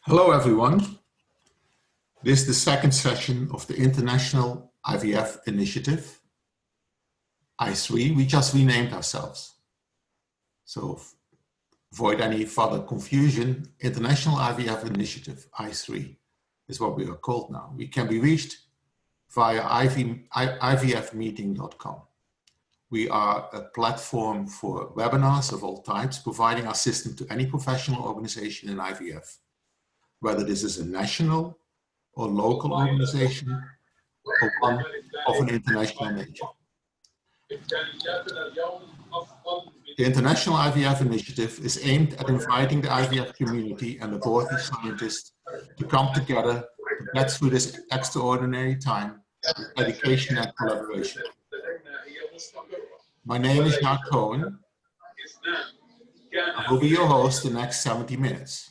Hello everyone. This is the second session of the International IVF Initiative, ISWI. We just renamed ourselves. So avoid any further confusion, International IVF Initiative, ISWI, is what we are called now. We can be reached via ivfmeeting.com. We are a platform for webinars of all types, providing our system to any professional organization in IVF. Whether this is a national or local organization or one of an international nature. The International IVF Initiative is aimed at inviting the IVF community and laboratory scientists to come together to get through this extraordinary time with education and collaboration. My name is Jacques Cohen. I will be your host the next 70 minutes.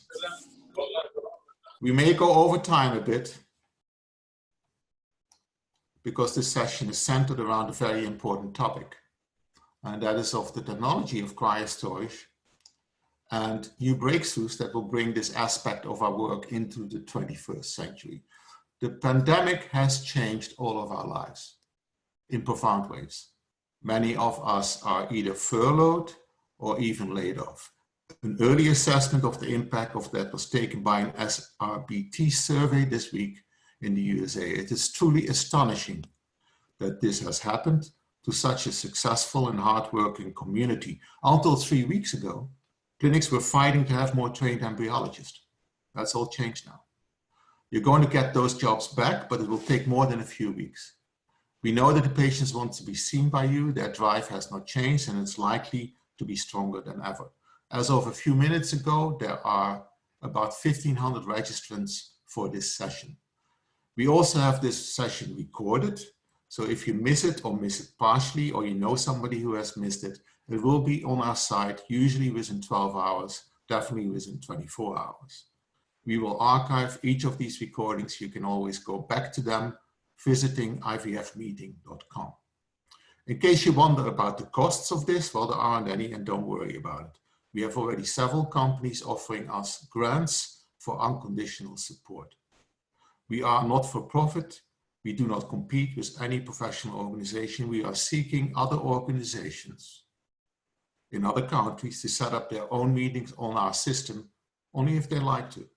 We may go over time a bit because this session is centered around a very important topic, and that is of the technology of cryostorage and new breakthroughs that will bring this aspect of our work into the 21st century. The pandemic has changed all of our lives in profound ways. Many of us are either furloughed or even laid off. An early assessment of the impact of that was taken by an SRBT survey this week in the USA. It is truly astonishing that this has happened to such a successful and hardworking community. Until 3 weeks ago, clinics were fighting to have more trained embryologists. That's all changed now. You're going to get those jobs back, but it will take more than a few weeks. We know that the patients want to be seen by you, their drive has not changed, and it's likely to be stronger than ever. As of a few minutes ago, there are about 1,500 registrants for this session. We also have this session recorded, so if you miss it or miss it partially, or you know somebody who has missed it, it will be on our site, usually within 12 hours, definitely within 24 hours. We will archive each of these recordings. You can always go back to them, visiting ivfmeeting.com. In case you wonder about the costs of this, well, there aren't any, and don't worry about it. We have already several companies offering us grants for unconditional support. We are not for profit. We do not compete with any professional organization. We are seeking other organizations in other countries to set up their own meetings on our system, only if they like to.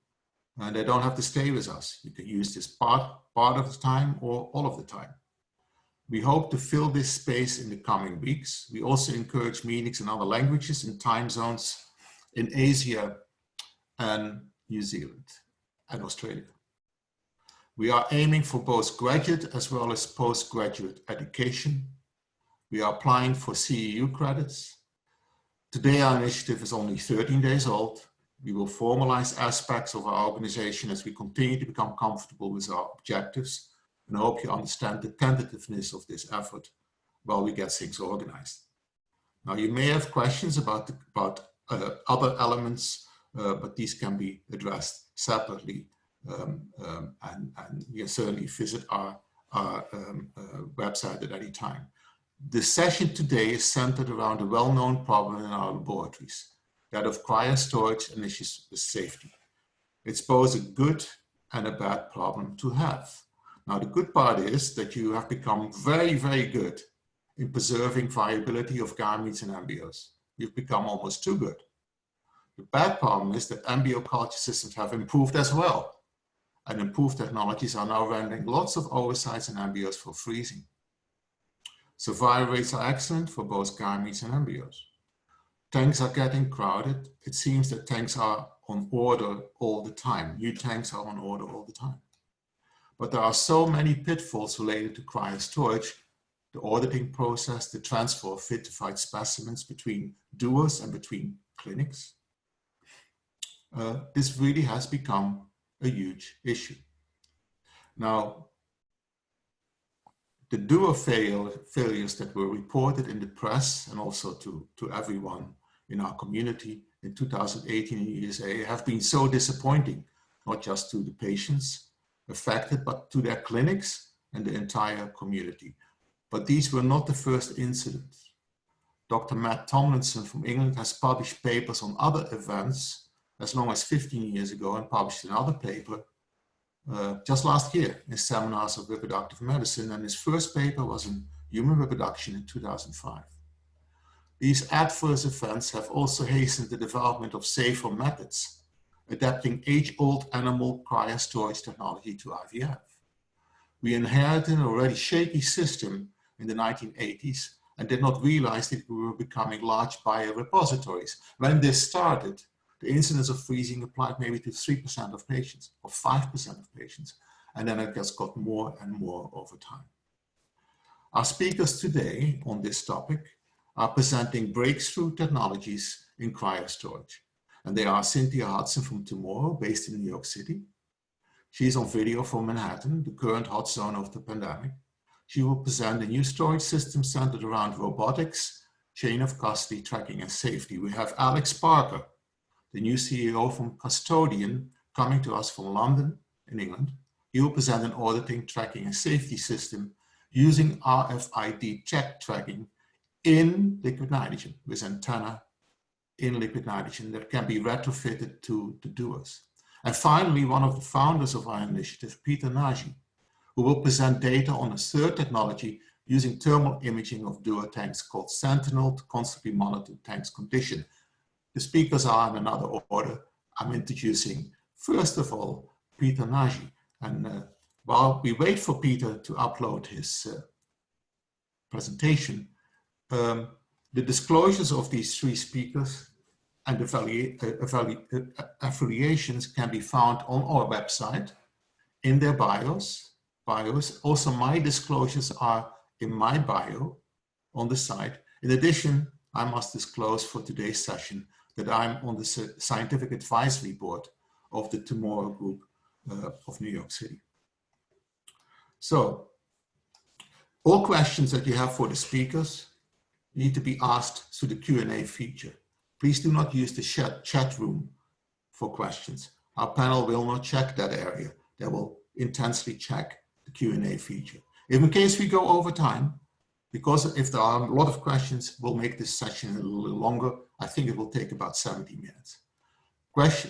And they don't have to stay with us. You can use this part of the time or all of the time. We hope to fill this space in the coming weeks. We also encourage meetings in other languages and time zones in Asia and New Zealand and Australia. We are aiming for both graduate as well as postgraduate education. We are applying for CEU credits. Today our initiative is only 13 days old. We will formalize aspects of our organization as we continue to become comfortable with our objectives. And I hope you understand the tentativeness of this effort while we get things organized. Now, you may have questions about other elements, but these can be addressed separately. And you can certainly visit our website at any time. The session today is centered around a well-known problem in our laboratories, that of cryostorage and issues with safety. It's both a good and a bad problem to have. Now, the good part is that you have become very, very good in preserving viability of gametes and embryos. You've become almost too good. The bad problem is that embryo culture systems have improved as well. And improved technologies are now rendering lots of oocytes and embryos for freezing. Survival rates are excellent for both gametes and embryos. Tanks are getting crowded. It seems that tanks are on order all the time. New tanks are on order all the time. But there are so many pitfalls related to cryostorage, the auditing process, the transfer of vitrified specimens between doers and between clinics. This really has become a huge issue. Now, the doer failures that were reported in the press and also to everyone in our community in 2018 in the USA have been so disappointing, not just to the patients affected, but to their clinics and the entire community. But these were not the first incidents. Dr. Matt Tomlinson from England has published papers on other events as long as 15 years ago and published another paper just last year in Seminars of Reproductive Medicine, and his first paper was in Human Reproduction in 2005. These adverse events have also hastened the development of safer methods, adapting age-old animal cryostorage technology to IVF. We inherited an already shaky system in the 1980s and did not realize that we were becoming large biorepositories. When this started, the incidence of freezing applied maybe to 3% of patients or 5% of patients, and then it just got more and more over time. Our speakers today on this topic are presenting breakthrough technologies in cryostorage, and they are Cynthia Hudson from Tomorrow, based in New York City. She's on video from Manhattan, the current hot zone of the pandemic. She will present a new storage system centered around robotics, chain of custody, tracking, and safety. We have Alex Parker, the new CEO from Kustodian, coming to us from London in England. He will present an auditing, tracking, and safety system using RFID check tracking in liquid nitrogen, with antenna in liquid nitrogen that can be retrofitted to the doers. And finally, one of the founders of our initiative, Peter Nagy, who will present data on a third technology using thermal imaging of doer tanks called Sentinel to constantly monitor tanks condition. The speakers are in another order. I'm introducing, first of all, Peter Nagy. And while we wait for Peter to upload his presentation, the disclosures of these three speakers and affiliations can be found on our website in their bios. Also, my disclosures are in my bio on the site. In addition, I must disclose for today's session that I'm on the Scientific Advisory Board of the Tomorrow Group of New York City. So, all questions that you have for the speakers need to be asked through the Q&A feature. Please do not use the chat room for questions. Our panel will not check that area. They will intensely check the Q&A feature. If in case we go over time, because if there are a lot of questions, we'll make this session a little longer. I think it will take about 70 minutes.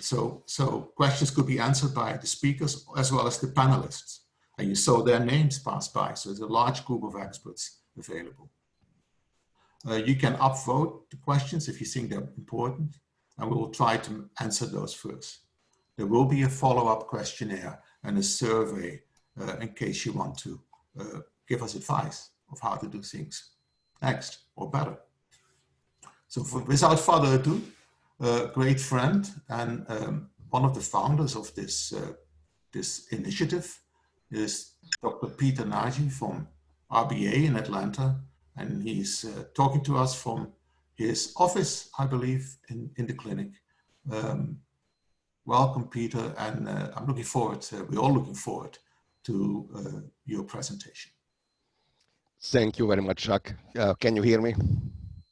So questions could be answered by the speakers as well as the panelists. And you saw their names pass by, so there's a large group of experts available. You can upvote the questions if you think they're important, and we will try to answer those first. There will be a follow-up questionnaire and a survey in case you want to give us advice of how to do things next or better. So without further ado, a great friend and one of the founders of this, this initiative is Dr. Peter Nagy from RBA in Atlanta, and he's talking to us from his office, I believe, in the clinic. Welcome, Peter, and I'm looking forward, we're all looking forward to your presentation. Thank you very much, Jacques. Can you hear me?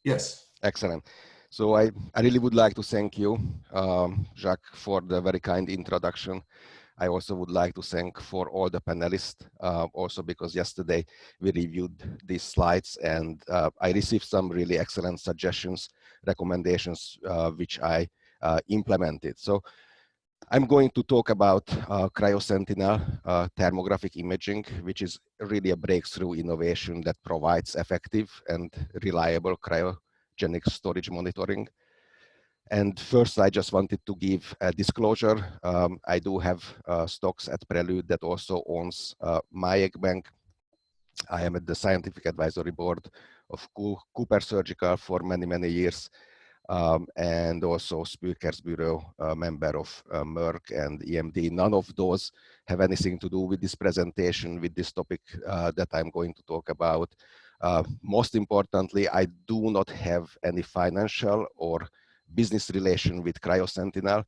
Yes. Excellent. So I really would like to thank you, Jacques, for the very kind introduction. I also would like to thank for all the panelists, also because yesterday we reviewed these slides and I received some really excellent suggestions, recommendations, which I implemented. So I'm going to talk about Cryo-Sentinel thermographic imaging, which is really a breakthrough innovation that provides effective and reliable cryogenic storage monitoring. And first, I just wanted to give a disclosure. I do have stocks at Prelude that also owns my egg bank. I am at the Scientific Advisory Board of Cooper Surgical for many, many years. And also Speakers Bureau member of Merck and EMD. None of those have anything to do with this presentation, with this topic that I'm going to talk about. Most importantly, I do not have any financial or business relation with Cryo-Sentinel,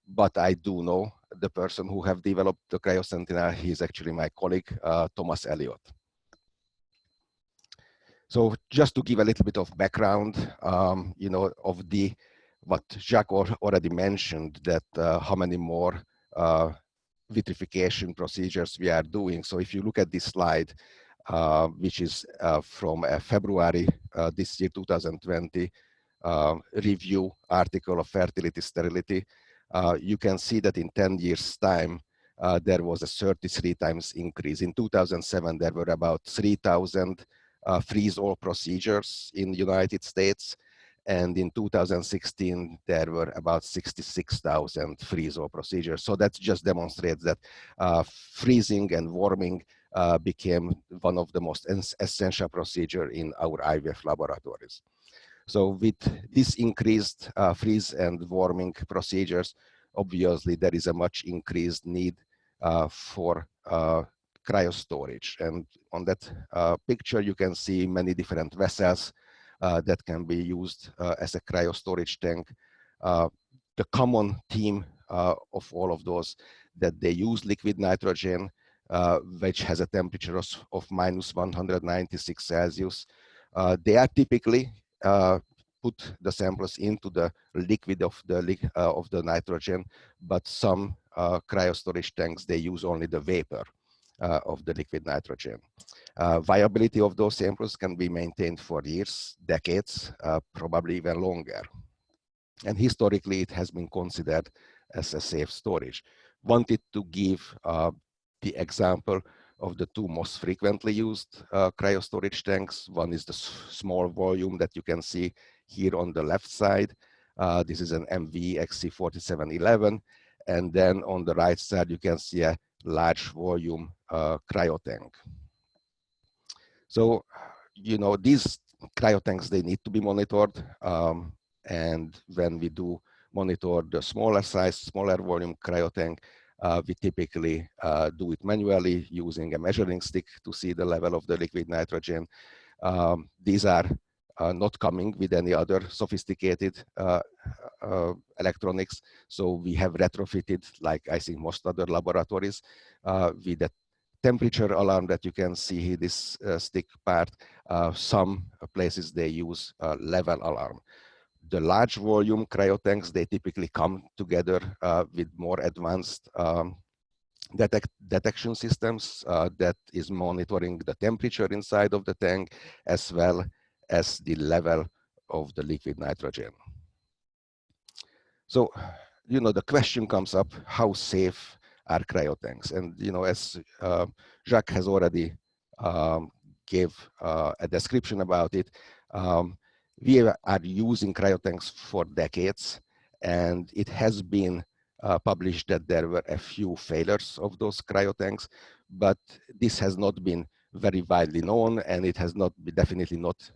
but I do know the person who have developed the Cryo-Sentinel. He's actually my colleague, Thomas Elliott. So just to give a little bit of background, you know, of what Jacques already mentioned, that how many more vitrification procedures we are doing. So if you look at this slide, which is from February this year, 2020, review article of fertility sterility, you can see that in 10 years time, there was a 33 times increase. In 2007, there were about 3,000 freeze-all procedures in the United States. And in 2016, there were about 66,000 freeze-all procedures. So that just demonstrates that freezing and warming became one of the most essential procedures in our IVF laboratories. So with this increased freeze and warming procedures, obviously there is a much increased need for cryostorage. And on that picture, you can see many different vessels that can be used as a cryostorage tank. The common theme of all of those, that they use liquid nitrogen, which has a temperature of minus 196 Celsius. They are typically put the samples into the liquid of the nitrogen, but some cryostorage tanks, they use only the vapor of the liquid nitrogen. Viability of those samples can be maintained for years, decades, probably even longer. And historically, it has been considered as a safe storage. Wanted to give the example of the two most frequently used cryostorage tanks. One is the small volume that you can see here on the left side. This is an MV XC4711. And then on the right side, you can see a large volume cryo tank. So, you know, these cryo tanks, they need to be monitored. And when we do monitor the smaller size, smaller volume cryo tank, we typically do it manually using a measuring stick to see the level of the liquid nitrogen. These are not coming with any other sophisticated electronics. So we have retrofitted, like I think most other laboratories, with a temperature alarm that you can see this stick part. Some places they use level alarm. The large volume cryo tanks, they typically come together with more advanced detection systems that is monitoring the temperature inside of the tank, as well as the level of the liquid nitrogen. So, you know, the question comes up, how safe are cryo tanks? And, you know, as Jacques has already gave a description about it, we are using cryo tanks for decades, and it has been published that there were a few failures of those cryo tanks, but this has not been very widely known, and it has not definitely not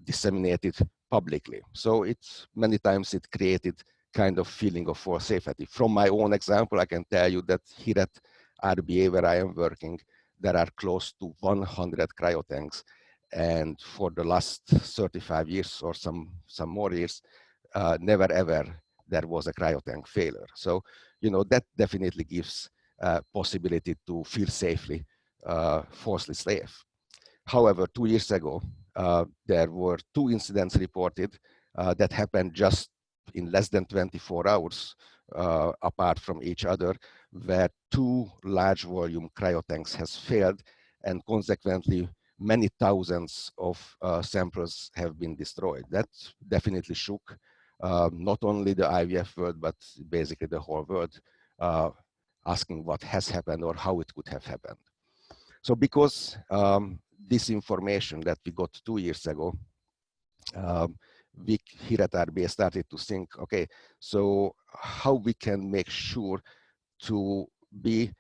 disseminated publicly. So it's many times it created kind of feeling of false safety. From my own example, I can tell you that here at RBA, where I am working, there are close to 100 cryo tanks. And for the last 35 years or some more years, never ever there was a cryo tank failure. So, you know, that definitely gives possibility to feel safely, falsely safe. However, 2 years ago, there were 2 incidents reported that happened just in less than 24 hours apart from each other, where 2 large volume cryo tanks has failed, and consequently many thousands of samples have been destroyed. That definitely shook not only the IVF world, but basically the whole world, asking what has happened or how it could have happened. So because this information that we got 2 years ago, we here at RBA started to think, okay, so how we can make sure to be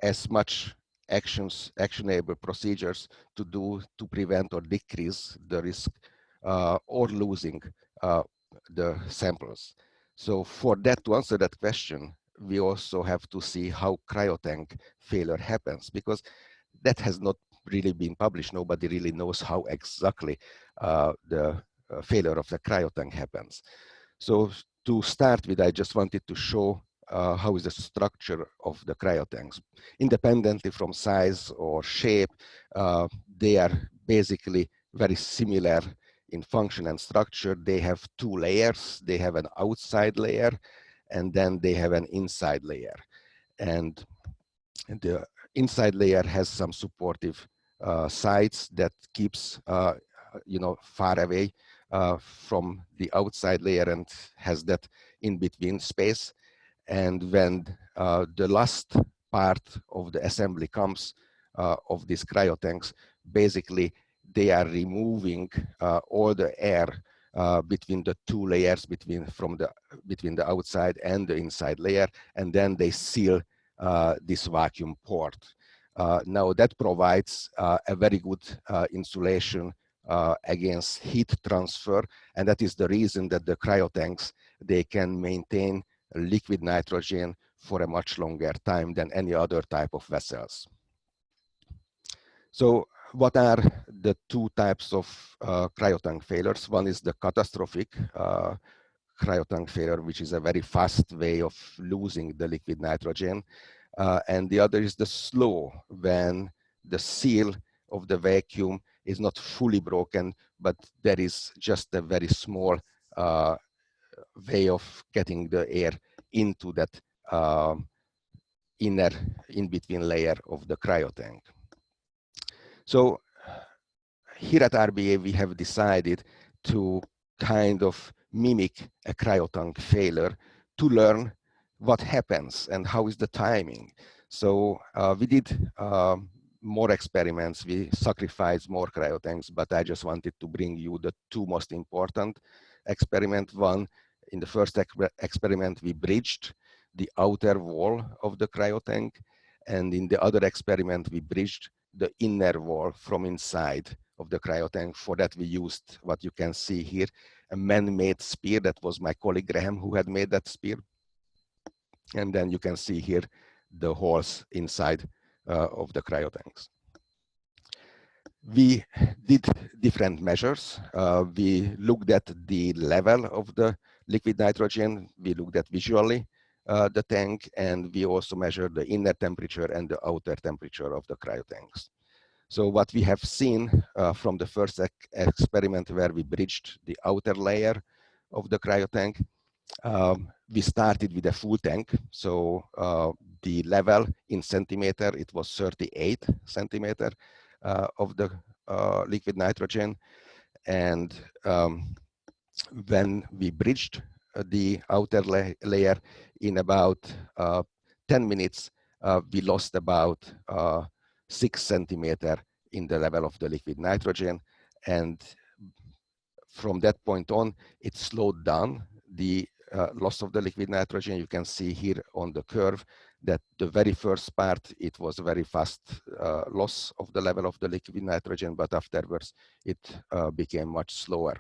as much actionable procedures to do to prevent or decrease the risk or losing the samples. So for that, to answer that question, we also have to see how cryotank failure happens, because that has not really been published. Nobody really knows how exactly the failure of the cryotank happens. So to start with, I just wanted to show how is the structure of the cryotanks. Independently from size or shape, they are basically very similar in function and structure. They have 2 layers. They have an outside layer, and then they have an inside layer. And the inside layer has some supportive sides that keeps, you know, far away from the outside layer and has that in between space. And when the last part of the assembly comes of these cryotanks, basically they are removing all the air between the two layers, between the outside and the inside layer, and then they seal this vacuum port. Now that provides a very good insulation against heat transfer, and that is the reason that the cryotanks, they can maintain liquid nitrogen for a much longer time than any other type of vessels. So what are the two types of cryotank failures? One is the catastrophic cryotank failure, which is a very fast way of losing the liquid nitrogen. And the other is the slow, when the seal of the vacuum is not fully broken, but there is just a very small way of getting the air into that inner in-between layer of the cryotank. So here at RBA, we have decided to kind of mimic a cryotank failure to learn what happens and how is the timing. So we did more experiments, we sacrificed more cryotanks, but I just wanted to bring you the two most important experiments. One, in the first experiment, we bridged the outer wall of the cryotank, and in the other experiment, we bridged the inner wall from inside of the cryotank. For that, we used what you can see here, a man-made spear. That was my colleague Graham who had made that spear. And then you can see here the holes inside of the cryotanks. We did different measures. We looked at the level of the liquid nitrogen. We looked at visually the tank, and we also measured the inner temperature and the outer temperature of the cryotanks. So what we have seen from the first experiment where we bridged the outer layer of the cryotank, we started with a full tank. So the level in centimeter, it was 38 centimeter of the liquid nitrogen. And when we bridged the outer layer, in about 10 minutes, we lost about 6 centimeter in the level of the liquid nitrogen. And from that point on, it slowed down the loss of the liquid nitrogen. You can see here on the curve that the very first part, it was a very fast loss of the level of the liquid nitrogen, but afterwards it became much slower.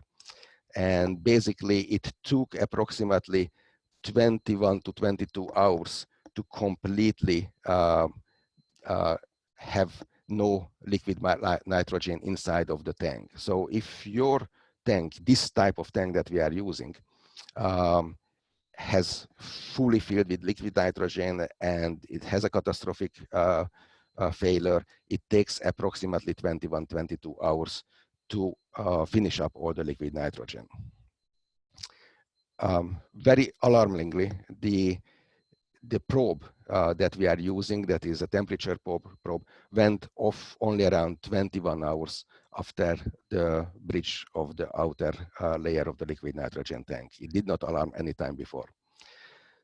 And basically it took approximately 21 to 22 hours to completely have no liquid nitrogen inside of the tank. So if your tank, this type of tank that we are using, has fully filled with liquid nitrogen and it has a catastrophic failure, it takes approximately 21, 22 hours to finish up all the liquid nitrogen. Very alarmingly, the probe that we are using, that is a temperature probe, went off only around 21 hours after the bridge of the outer layer of the liquid nitrogen tank. It did not alarm any time before.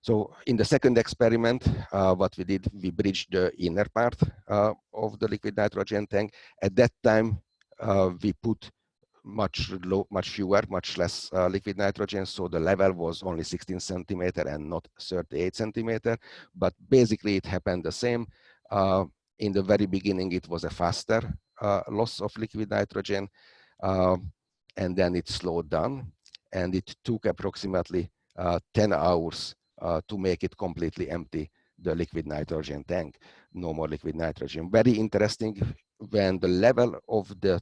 So in the second experiment, what we did, we bridged the inner part of the liquid nitrogen tank. At that time, we put much less liquid nitrogen, so the level was only 16 centimeter and not 38 centimeter, but basically it happened the same. In the very beginning, it was a faster loss of liquid nitrogen, and then it slowed down, and it took approximately 10 hours to make it completely empty, the liquid nitrogen tank. No more liquid nitrogen. Very interesting, when the level of the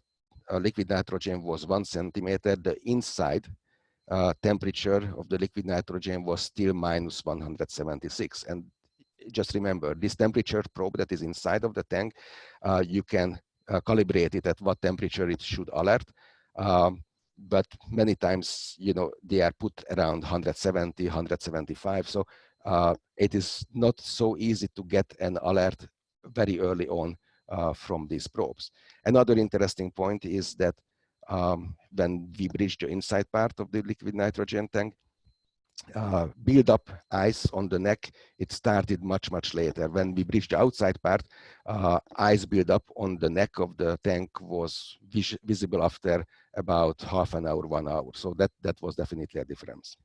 liquid nitrogen was 1 centimeter, the inside temperature of the liquid nitrogen was still minus 176. And just remember, this temperature probe that is inside of the tank, you can calibrate it at what temperature it should alert. But many times, you know, they are put around 170, 175. So it is not so easy to get an alert very early on from these probes. Another interesting point is that when we bridged the inside part of the liquid nitrogen tank. Build up ice on the neck, it started much later. When we bridged the outside part, ice build up on the neck of the tank was visible after about half an hour, 1 hour. So that was definitely a difference.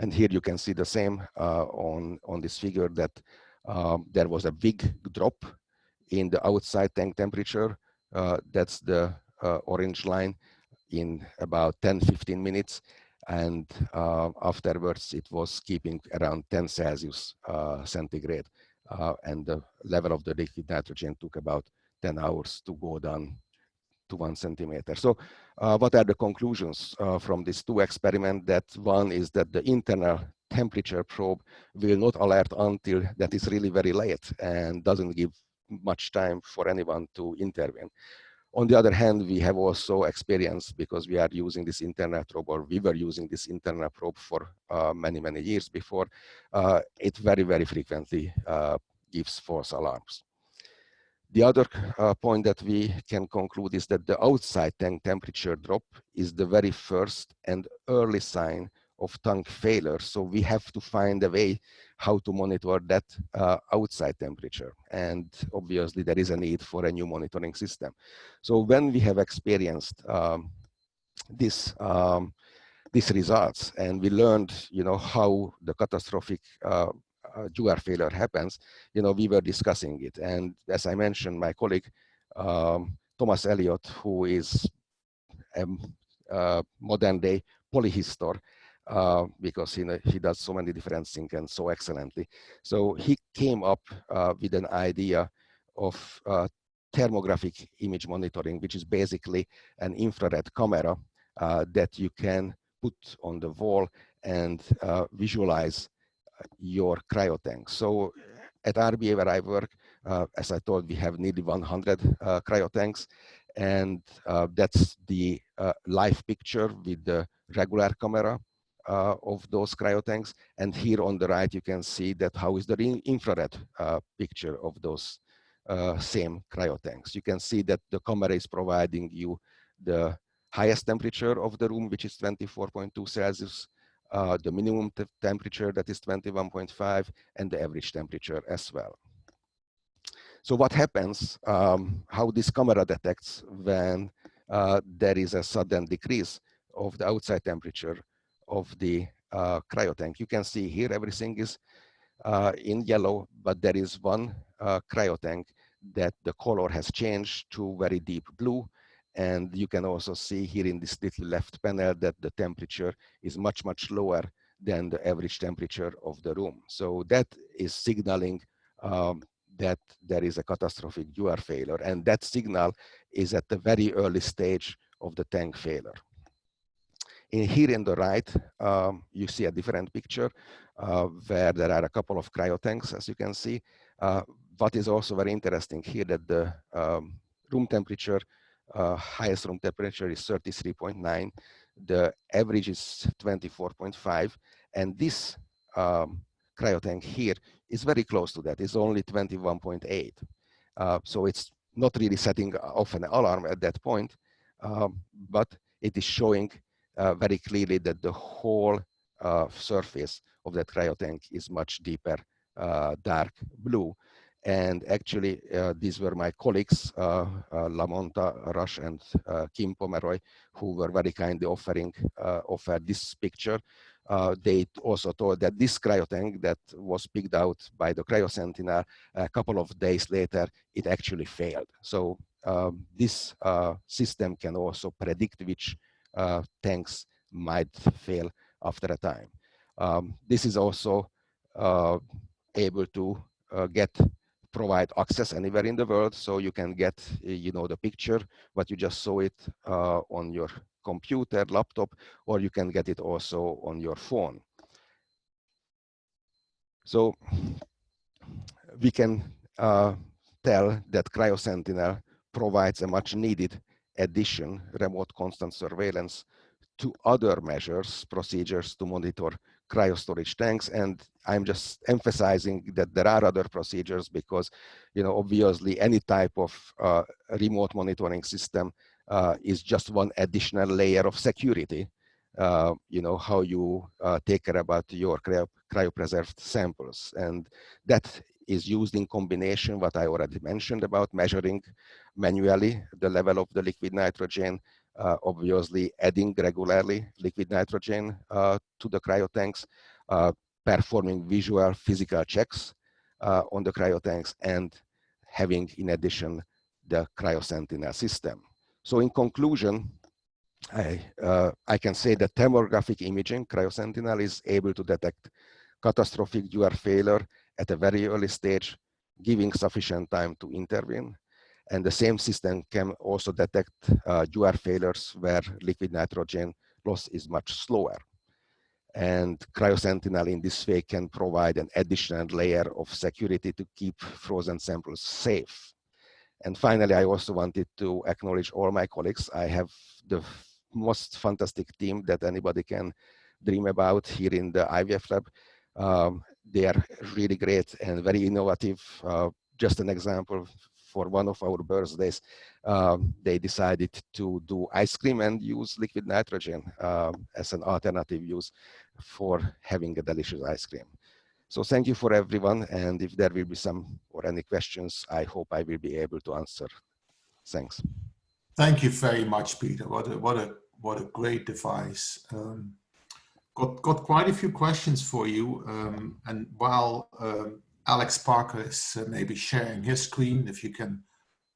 And here you can see the same on this figure, that there was a big drop in the outside tank temperature. That's the orange line in about 10-15 minutes. And afterwards, it was keeping around 10 Celsius centigrade. And the level of the liquid nitrogen took about 10 hours to go down to 1 centimeter. So what are the conclusions from these two experiments? That one is that the internal temperature probe will not alert until that is really very late and doesn't give much time for anyone to intervene. On the other hand, we have also experienced, because we are using this internal probe, or we were using this internal probe for many years before, it very frequently gives false alarms. The other point that we can conclude is that the outside tank temperature drop is the very first and early sign of tank failure. So we have to find a way how to monitor that outside temperature. And obviously there is a need for a new monitoring system. So when we have experienced these results, and we learned, how the catastrophic Juar failure happens, we were discussing it. And as I mentioned, my colleague, Thomas Elliott, who is a modern day polyhistor, because he does so many different things and so excellently. So he came up with an idea of thermographic image monitoring, which is basically an infrared camera that you can put on the wall and visualize your cryo tank. So at RBA, where I work, as I told, we have nearly 100 cryo tanks, and that's the live picture with the regular camera of those cryo tanks. And here on the right, you can see that how is the infrared picture of those same cryo tanks. You can see that the camera is providing you the highest temperature of the room, which is 24.2 Celsius, the minimum temperature, that is 21.5, and the average temperature as well. So what happens, how this camera detects when there is a sudden decrease of the outside temperature of the cryo tank. You can see here everything is in yellow, but there is one cryo tank that the color has changed to very deep blue. And you can also see here in this little left panel that the temperature is much lower than the average temperature of the room. So that is signaling that there is a catastrophic Juar failure, and that signal is at the very early stage of the tank failure. Here in the right, you see a different picture where there are a couple of cryo tanks, as you can see. What is also very interesting here, that the room temperature, highest room temperature is 33.9. The average is 24.5, and this cryo tank here is very close to that. It's only 21.8. So it's not really setting off an alarm at that point, but it is showing very clearly that the whole surface of that cryo tank is much deeper dark blue. And actually, these were my colleagues, Lamonta Rush and Kim Pomeroy, who were very kindly offered this picture. They also told that this cryo tank that was picked out by the Cryo Sentinel, a couple of days later, it actually failed. So this system can also predict which tanks might fail after a time. This is also able to provide access anywhere in the world, so you can get the picture, but you just saw it on your computer, laptop, or you can get it also on your phone. So we can tell that Cryo Sentinel provides a much needed addition, remote constant surveillance, to other measures, procedures to monitor cryostorage tanks. And I'm just emphasizing that there are other procedures because, obviously any type of remote monitoring system is just one additional layer of security. You know, how you take care about your cryopreserved samples. And that is used in combination, what I already mentioned about measuring manually the level of the liquid nitrogen, obviously adding regularly liquid nitrogen to the cryotanks, performing visual physical checks on the cryotanks, and having in addition the Sentinel system. So in conclusion, I can say that thermographic imaging, Sentinel, is able to detect catastrophic dewar failure at a very early stage, giving sufficient time to intervene. And the same system can also detect dewar failures where liquid nitrogen loss is much slower. And Sentinel in this way can provide an additional layer of security to keep frozen samples safe. And finally, I also wanted to acknowledge all my colleagues. I have the most fantastic team that anybody can dream about here in the IVF lab. They are really great and very innovative. Just an example, for one of our birthdays, they decided to do ice cream and use liquid nitrogen as an alternative use for having a delicious ice cream. So thank you for everyone. And if there will be some or any questions, I hope I will be able to answer. Thanks. Thank you very much, Peter. What a great device. Got quite a few questions for you. And while Alex Parker is maybe sharing his screen, if you can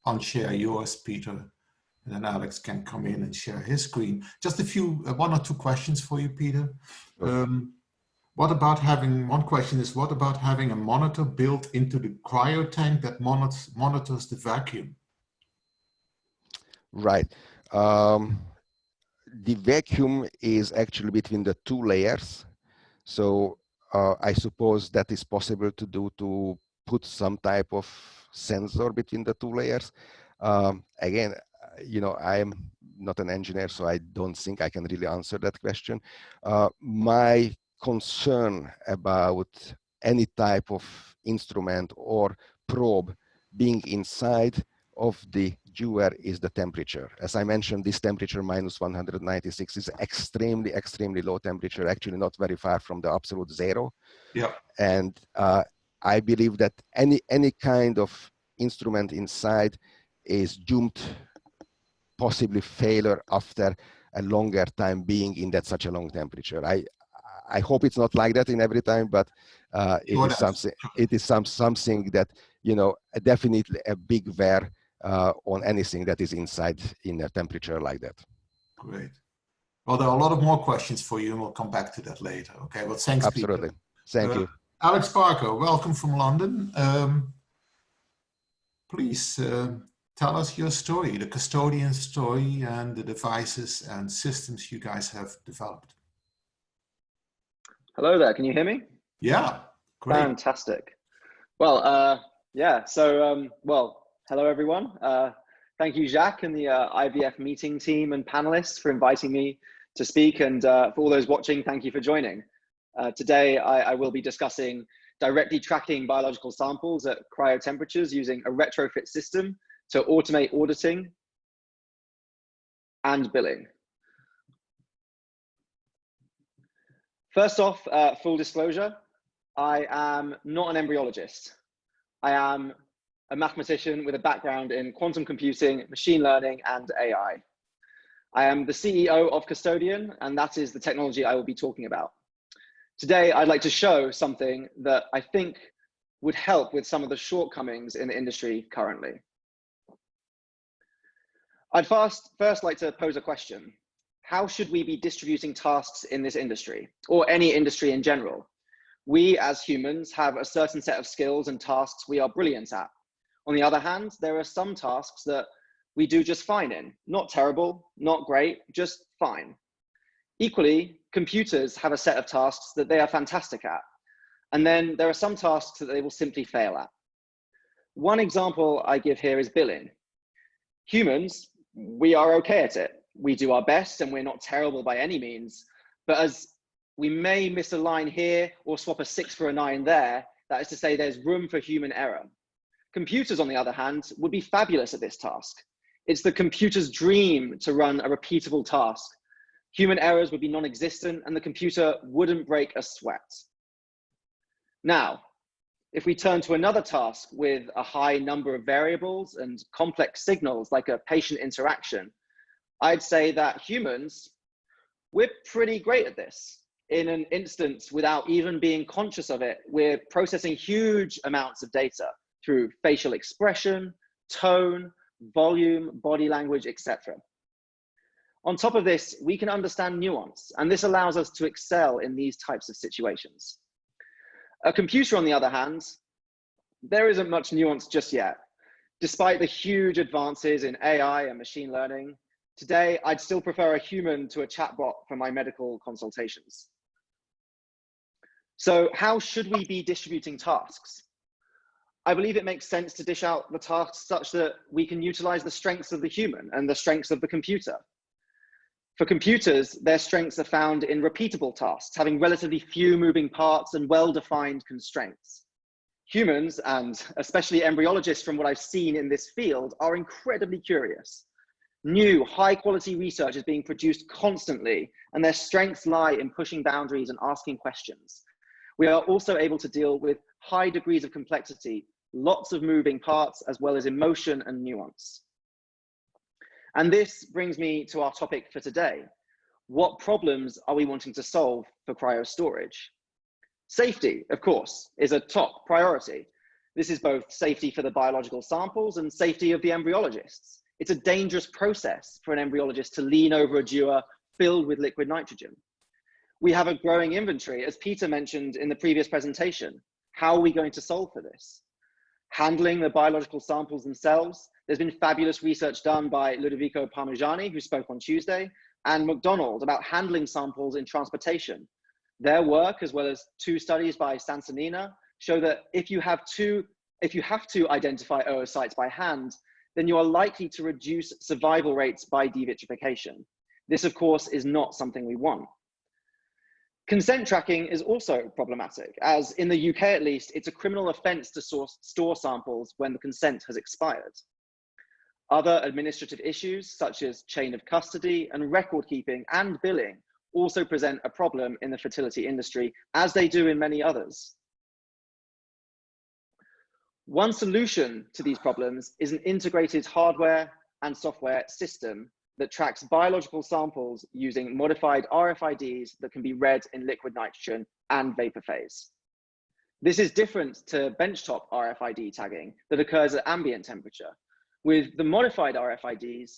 unshare yours, Peter, and then Alex can come in and share his screen. Just a few, one or two questions for you, Peter. What about having, one question is, what about having a monitor built into the cryo tank that monitors the vacuum? Right. The vacuum is actually between the two layers. So I suppose that is possible to do, to put some type of sensor between the two layers. Again, you know, I am not an engineer, so I don't think I can really answer that question. My concern about any type of instrument or probe being inside of the dewar is the temperature. As I mentioned, this temperature minus 196 is extremely, extremely low temperature, actually not very far from the absolute zero. Yeah. And I believe that any kind of instrument inside is doomed possibly failure after a longer time being in that such a long temperature. I hope it's not like that in every time, but it is something that, you know, definitely a big wear on anything that is inside in a temperature like that. Great. Well, there are a lot of more questions for you, and we'll come back to that later. Okay. Well, thanks, Absolutely. Peter. Thank you. Alex Parker, welcome from London. Please tell us your story, the Kustodian story, and the devices and systems you guys have developed. Hello there. Can you hear me? Yeah. Great. Fantastic. Well, yeah. So, well, hello everyone. Thank you, Jacques, and the IVF meeting team and panelists for inviting me to speak, and for all those watching, thank you for joining. Today, I will be discussing directly tracking biological samples at cryo-temperatures using a retrofit system to automate auditing and billing. First off, full disclosure, I am not an embryologist. I am a mathematician with a background in quantum computing, machine learning, and AI. I am the CEO of Kustodian, and that is the technology I will be talking about. Today, I'd like to show something that I think would help with some of the shortcomings in the industry currently. I'd first like to pose a question. How should we be distributing tasks in this industry, or any industry in general? We as humans have a certain set of skills and tasks we are brilliant at. On the other hand, there are some tasks that we do just fine in. Not terrible, not great, just fine. Equally, computers have a set of tasks that they are fantastic at. And then there are some tasks that they will simply fail at. One example I give here is billing. Humans, we are okay at it. We do our best and we're not terrible by any means, but as we may miss a line here or swap a 6 for a 9 there, that is to say there's room for human error. Computers, on the other hand, would be fabulous at this task. It's the computer's dream to run a repeatable task. Human errors would be non-existent and the computer wouldn't break a sweat. Now, if we turn to another task with a high number of variables and complex signals like a patient interaction, I'd say that humans, we're pretty great at this. In an instance, without even being conscious of it, we're processing huge amounts of data through facial expression, tone, volume, body language, etc. On top of this, we can understand nuance, and this allows us to excel in these types of situations. A computer, on the other hand, there isn't much nuance just yet. Despite the huge advances in AI and machine learning, today I'd still prefer a human to a chatbot for my medical consultations. So how should we be distributing tasks? I believe it makes sense to dish out the tasks such that we can utilize the strengths of the human and the strengths of the computer. For computers, their strengths are found in repeatable tasks, having relatively few moving parts and well-defined constraints. Humans, and especially embryologists from what I've seen in this field, are incredibly curious. New, high-quality research is being produced constantly, and their strengths lie in pushing boundaries and asking questions. We are also able to deal with high degrees of complexity, lots of moving parts, as well as emotion and nuance. And this brings me to our topic for today. What problems are we wanting to solve for cryostorage? Safety, of course, is a top priority. This is both safety for the biological samples and safety of the embryologists. It's a dangerous process for an embryologist to lean over a dewar filled with liquid nitrogen. We have a growing inventory, as Peter mentioned in the previous presentation. How are we going to solve for this? Handling the biological samples themselves. There's been fabulous research done by Ludovico Parmigiani, who spoke on Tuesday, and McDonald about handling samples in transportation. Their work, as well as 2 studies by Sansanina, show that if you have to identify oocytes by hand, then you are likely to reduce survival rates by devitrification. This, of course, is not something we want. Consent tracking is also problematic, as in the UK at least, it's a criminal offence to store samples when the consent has expired. Other administrative issues, such as chain of custody and record keeping and billing, also present a problem in the fertility industry, as they do in many others. One solution to these problems is an integrated hardware and software system that tracks biological samples using modified RFIDs that can be read in liquid nitrogen and vapor phase. This is different to benchtop RFID tagging that occurs at ambient temperature. With the modified RFIDs,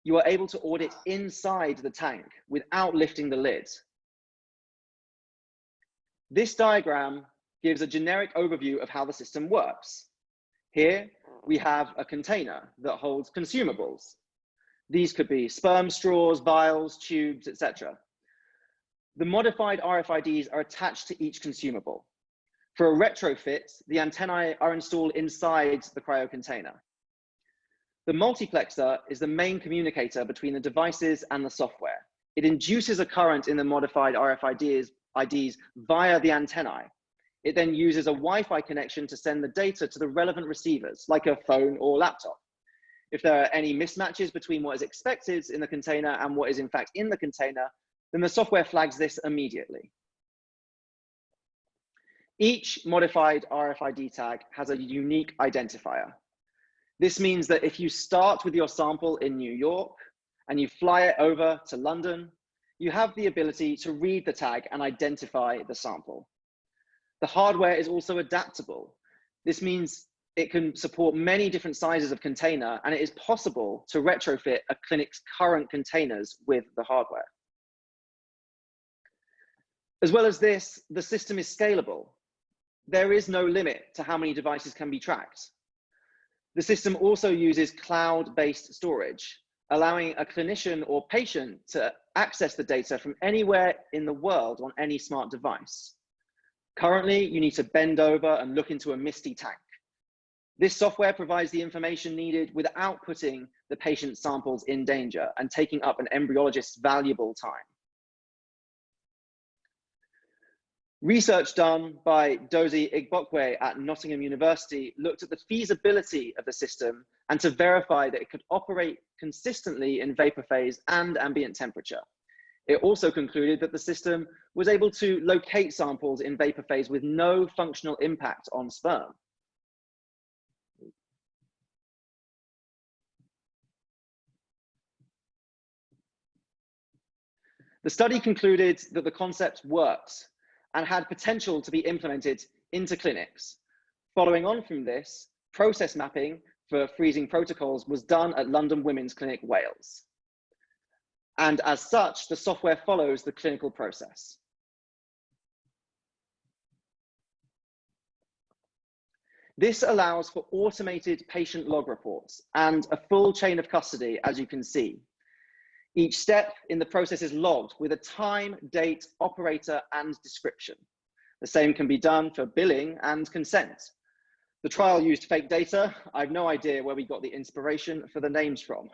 you are able to audit inside the tank without lifting the lid. This diagram gives a generic overview of how the system works. Here, we have a container that holds consumables. These could be sperm straws, vials, tubes, etc. The modified RFIDs are attached to each consumable. For a retrofit, the antennae are installed inside the cryo container. The multiplexer is the main communicator between the devices and the software. It induces a current in the modified RFIDs via the antennae. It then uses a Wi-Fi connection to send the data to the relevant receivers, like a phone or laptop. If there are any mismatches between what is expected in the container and what is in fact in the container, then the software flags this immediately. Each modified RFID tag has a unique identifier. This means that if you start with your sample in New York and you fly it over to London, you have the ability to read the tag and identify the sample. The hardware is also adaptable. This means it can support many different sizes of container, and it is possible to retrofit a clinic's current containers with the hardware. As well as this, the system is scalable. There is no limit to how many devices can be tracked. The system also uses cloud-based storage, allowing a clinician or patient to access the data from anywhere in the world on any smart device. Currently, you need to bend over and look into a misty tank. This software provides the information needed without putting the patient's samples in danger and taking up an embryologist's valuable time. Research done by Dozie Igbokwe at Nottingham University looked at the feasibility of the system and to verify that it could operate consistently in vapor phase and ambient temperature. It also concluded that the system was able to locate samples in vapor phase with no functional impact on sperm. The study concluded that the concept works and had potential to be implemented into clinics. Following on from this, process mapping for freezing protocols was done at London Women's Clinic, Wales. And as such, the software follows the clinical process. This allows for automated patient log reports and a full chain of custody, as you can see. Each step in the process is logged with a time, date, operator, and description. The same can be done for billing and consent. The trial used fake data. I have no idea where we got the inspiration for the names from.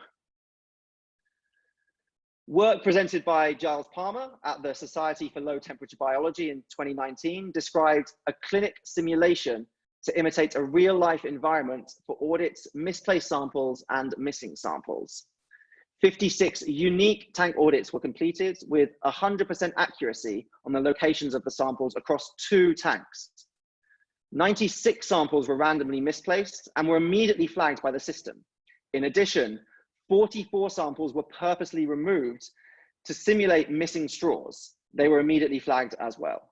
Work presented by Giles Palmer at the Society for Low Temperature Biology in 2019 described a clinic simulation to imitate a real-life environment for audits, misplaced samples, and missing samples. 56 unique tank audits were completed with 100% accuracy on the locations of the samples across 2 tanks. 96 samples were randomly misplaced and were immediately flagged by the system. In addition, 44 samples were purposely removed to simulate missing straws. They were immediately flagged as well.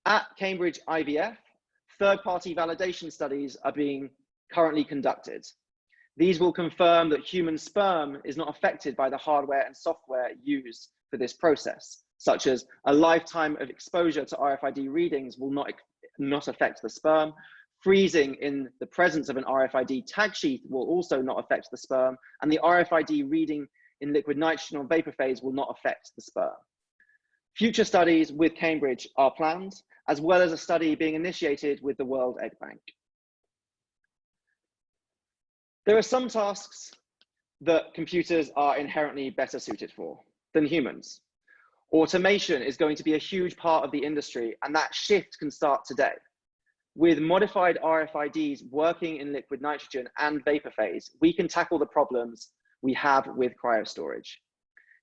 At Cambridge IVF, third-party validation studies are being currently conducted. These will confirm that human sperm is not affected by the hardware and software used for this process, such as a lifetime of exposure to RFID readings will not affect the sperm. Freezing in the presence of an RFID tag sheath will also not affect the sperm, and the RFID reading in liquid nitrogen or vapor phase will not affect the sperm. Future studies with Cambridge are planned, as well as a study being initiated with the World Egg Bank. There are some tasks that computers are inherently better suited for than humans. Automation is going to be a huge part of the industry, and that shift can start today. With modified RFIDs working in liquid nitrogen and vapor phase, we can tackle the problems we have with cryostorage.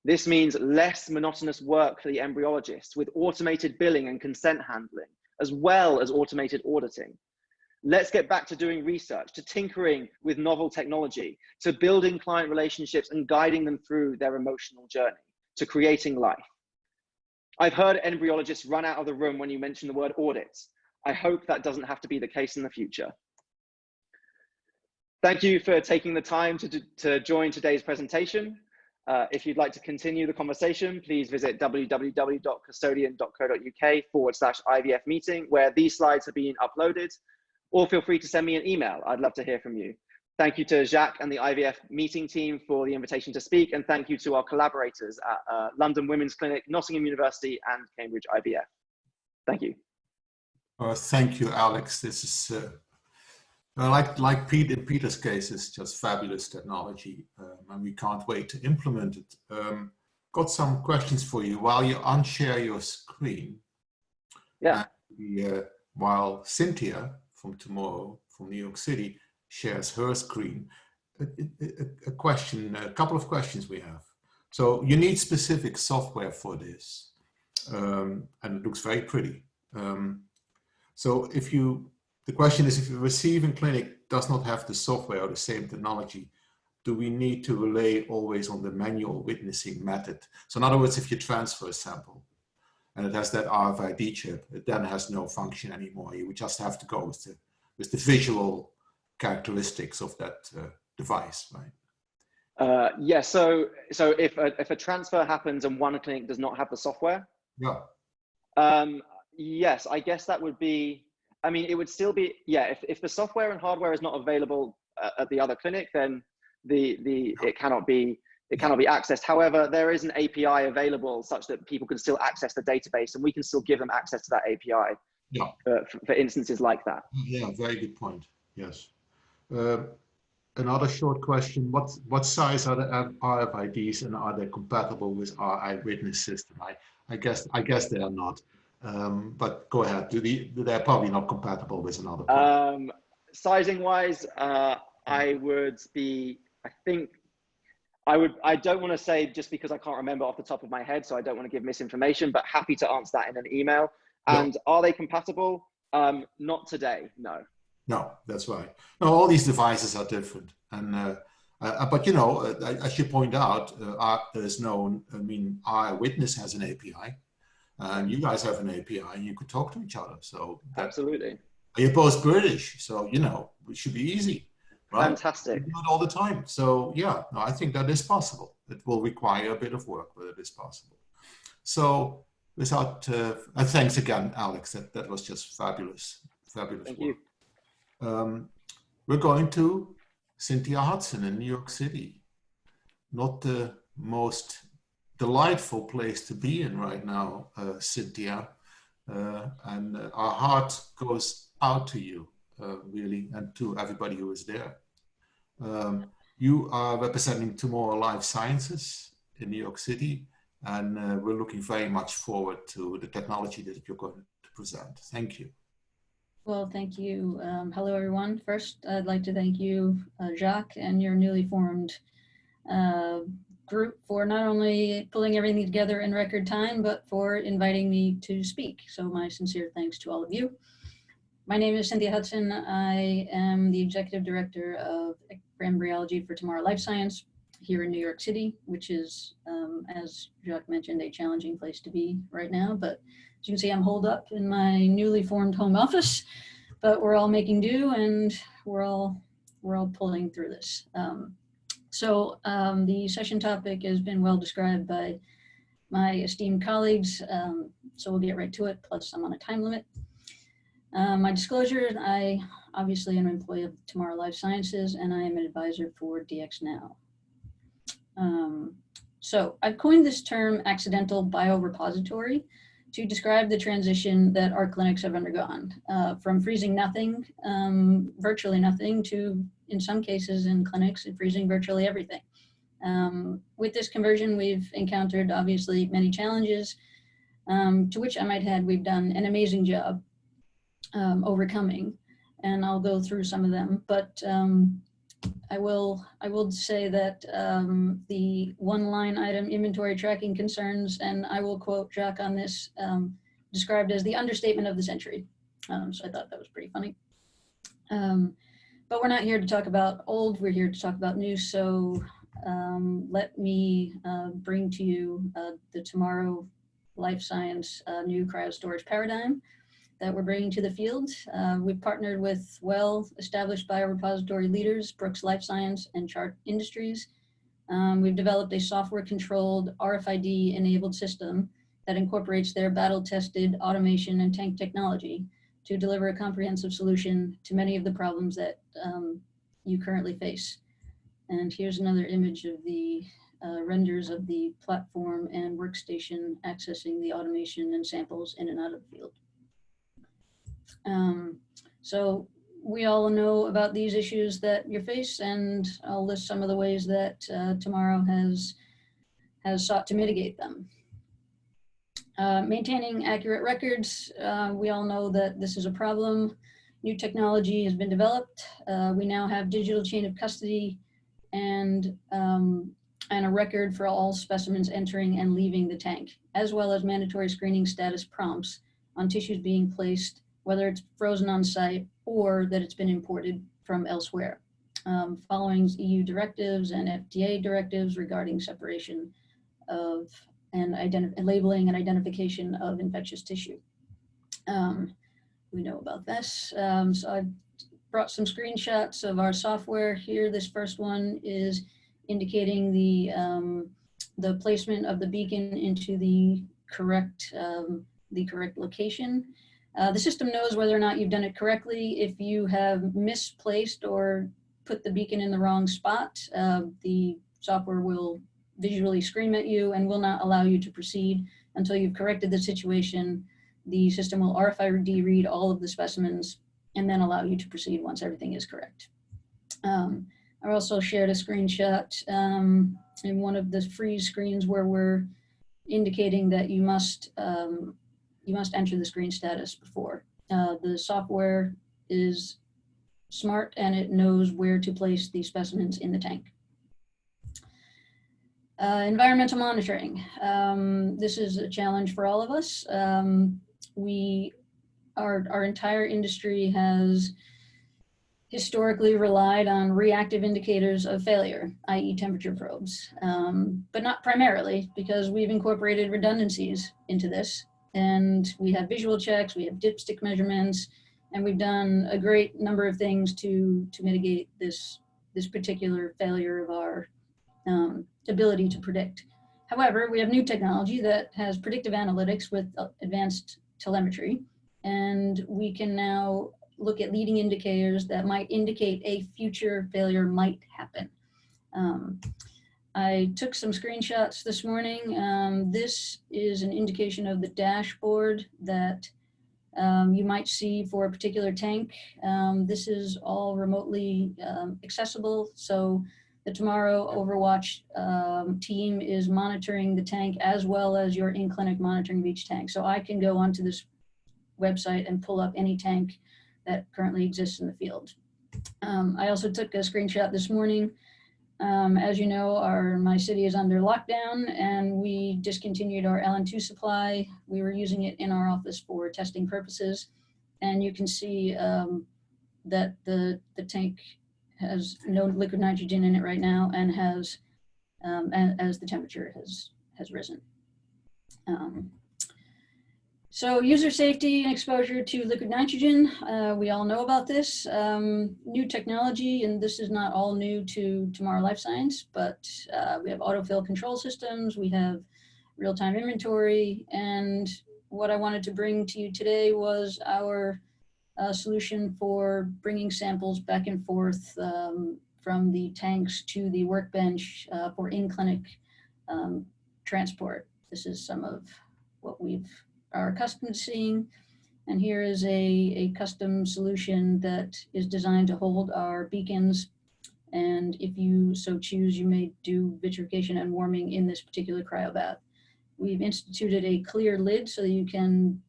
This means less monotonous work for the embryologists with automated billing and consent handling, as well as automated auditing. Let's get back to doing research, to tinkering with novel technology, to building client relationships and guiding them through their emotional journey, to creating life. I've heard embryologists run out of the room when you mention the word audits. I hope that doesn't have to be the case in the future. Thank you for taking the time to join today's presentation. If you'd like to continue the conversation, please visit www.custodian.co.uk/IVF meeting, where these slides have been uploaded, or feel free to send me an email. I'd love to hear from you. Thank you to Jacques and the IVF meeting team for the invitation to speak, and thank you to our collaborators at London Women's Clinic, Nottingham University, and Cambridge IVF. Thank you. Thank you, Alex. This is, like Peter's case, is just fabulous technology, and we can't wait to implement it. Got some questions for you while you unshare your screen. Yeah. While Cynthia from tomorrow, from New York City, shares her screen, a couple of questions we have. So you need specific software for this, and it looks very pretty. So the question is, if your receiving clinic does not have the software or the same technology, do we need to rely always on the manual witnessing method? So in other words, if you transfer a sample and it has that RFID chip, it then has no function anymore. You would just have to go with the visual characteristics of that device, right? Yeah, so if a transfer happens and one clinic does not have the software, yeah. Yes, I guess that would be, I mean, it would still be, yeah, if the software and hardware is not available at the other clinic, then it cannot be accessed. However, there is an API available such that people can still access the database, and we can still give them access to that API for instances like that. Yeah, very good point. Yes. Another short question, what size are the RFIDs, and are they compatible with our eyewitness system? I guess they are not. But go ahead. They're probably not compatible with another part. Sizing wise, I would be, I don't want to say just because I can't remember off the top of my head, so I don't want to give misinformation, but happy to answer that in an email. And are they compatible? Not today, no. No, that's right. No, all these devices are different. And but you know, I should point out, there's no, I mean, our witness has an API, and you guys have an API, and you could talk to each other. So absolutely. You're both British, so you know it should be easy. Right? Fantastic. We do it all the time. So yeah, no, I think that is possible. It will require a bit of work, but it is possible. So without, thanks again, Alex. That was just fabulous, fabulous Thank work. you. We're going to Cynthia Hudson in New York City. Not the most delightful place to be in right now, Cynthia. And our heart goes out to you, really, and to everybody who is there. You are representing Tomorrow Life Sciences in New York City, and we're looking very much forward to the technology that you're going to present. Thank you. Well, thank you. Hello, everyone. First, I'd like to thank you, Jacques, and your newly formed group for not only pulling everything together in record time, but for inviting me to speak. So my sincere thanks to all of you. My name is Cynthia Hudson. I am the Executive Director of Embryology for Tomorrow Life Science here in New York City, which is, as Jacques mentioned, a challenging place to be right now. But as you can see, I'm holed up in my newly formed home office, but we're all making do, and we're all pulling through this. So the session topic has been well described by my esteemed colleagues, so we'll get right to it, plus I'm on a time limit. My disclosure, I obviously am an employee of Tomorrow Life Sciences, and I am an advisor for DXNow. So I've coined this term accidental biorepository to describe the transition that our clinics have undergone, from freezing nothing, virtually nothing, to, in some cases in clinics, freezing virtually everything. With this conversion, we've encountered obviously many challenges, to which I might add we've done an amazing job overcoming, and I'll go through some of them. But I will say that the one line item inventory tracking concerns, and I will quote Jacques on this, described as the understatement of the century. So I thought that was pretty funny. But we're not here to talk about old, we're here to talk about new. So let me bring to you the Tomorrow Life Science new cryostorage paradigm that we're bringing to the field. We've partnered with well-established biorepository leaders, Brooks Life Science and Chart Industries. We've developed a software-controlled RFID-enabled system that incorporates their battle-tested automation and tank technology to deliver a comprehensive solution to many of the problems that you currently face. And here's another image of the renders of the platform and workstation accessing the automation and samples in and out of the field. So we all know about these issues that you face, and I'll list some of the ways that Tomorrow has sought to mitigate them. Maintaining accurate records, we all know that this is a problem. New technology has been developed. We now have digital chain of custody and a record for all specimens entering and leaving the tank, as well as mandatory screening status prompts on tissues being placed, whether it's frozen on site or that it's been imported from elsewhere, following EU directives and FDA directives regarding separation of and labeling and identification of infectious tissue. We know about this. So I brought some screenshots of our software here. This first one is indicating the placement of the beacon into the correct location. The system knows whether or not you've done it correctly. If you have misplaced or put the beacon in the wrong spot, the software will visually scream at you and will not allow you to proceed until you've corrected the situation. The system will RFID read all of the specimens and then allow you to proceed once everything is correct. I also shared a screenshot in one of the freeze screens where we're indicating that you must enter the screen status before. The software is smart and it knows where to place the specimens in the tank. Environmental monitoring. This is a challenge for all of us. Our entire industry has historically relied on reactive indicators of failure, i.e. temperature probes, but not primarily, because we've incorporated redundancies into this. And we have visual checks, we have dipstick measurements, and we've done a great number of things to mitigate this particular failure of our ability to predict. However, we have new technology that has predictive analytics with advanced telemetry, and we can now look at leading indicators that might indicate a future failure might happen. I took some screenshots this morning. This is an indication of the dashboard that you might see for a particular tank. This is all remotely accessible. So the Tomorrow Overwatch team is monitoring the tank as well as your in-clinic monitoring of each tank. So I can go onto this website and pull up any tank that currently exists in the field. I also took a screenshot this morning. As you know, my city is under lockdown and we discontinued our LN2 supply. We were using it in our office for testing purposes. And you can see that the tank has no liquid nitrogen in it right now and has, as the temperature has risen. So user safety and exposure to liquid nitrogen, we all know about this. New technology, and this is not all new to Tomorrow Life Science, but we have autofill control systems, we have real-time inventory, and what I wanted to bring to you today was our solution for bringing samples back and forth from the tanks to the workbench for in-clinic transport. This is some of what we are accustomed to seeing. And here is a custom solution that is designed to hold our beacons. And if you so choose, you may do vitrification and warming in this particular cryobath. We've instituted a clear lid so that you can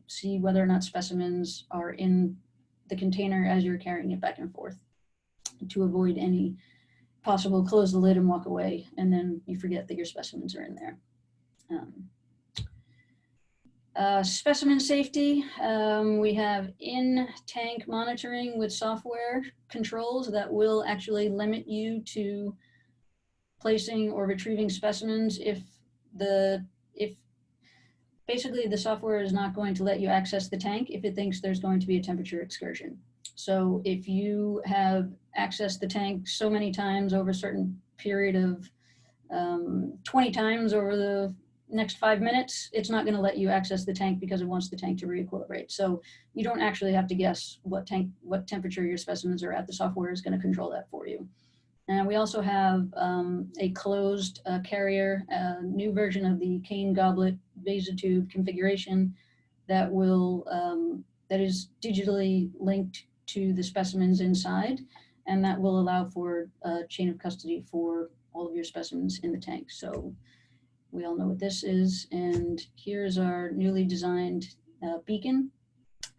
see whether or not specimens are in the container as you're carrying it back and forth, to avoid any possible close the lid and walk away, and then you forget that your specimens are in there. Specimen safety, we have in-tank monitoring with software controls that will actually limit you to placing or retrieving specimens if basically the software is not going to let you access the tank if it thinks there's going to be a temperature excursion. So if you have accessed the tank so many times over a certain period of 20 times over the next 5 minutes, it's not going to let you access the tank because it wants the tank to re-equilibrate. So you don't actually have to guess what temperature your specimens are at. The software is going to control that for you. And we also have a closed carrier, a new version of the cane goblet vasotube configuration that will that is digitally linked to the specimens inside, and that will allow for a chain of custody for all of your specimens in the tank. So we all know what this is, and here's our newly designed beacon.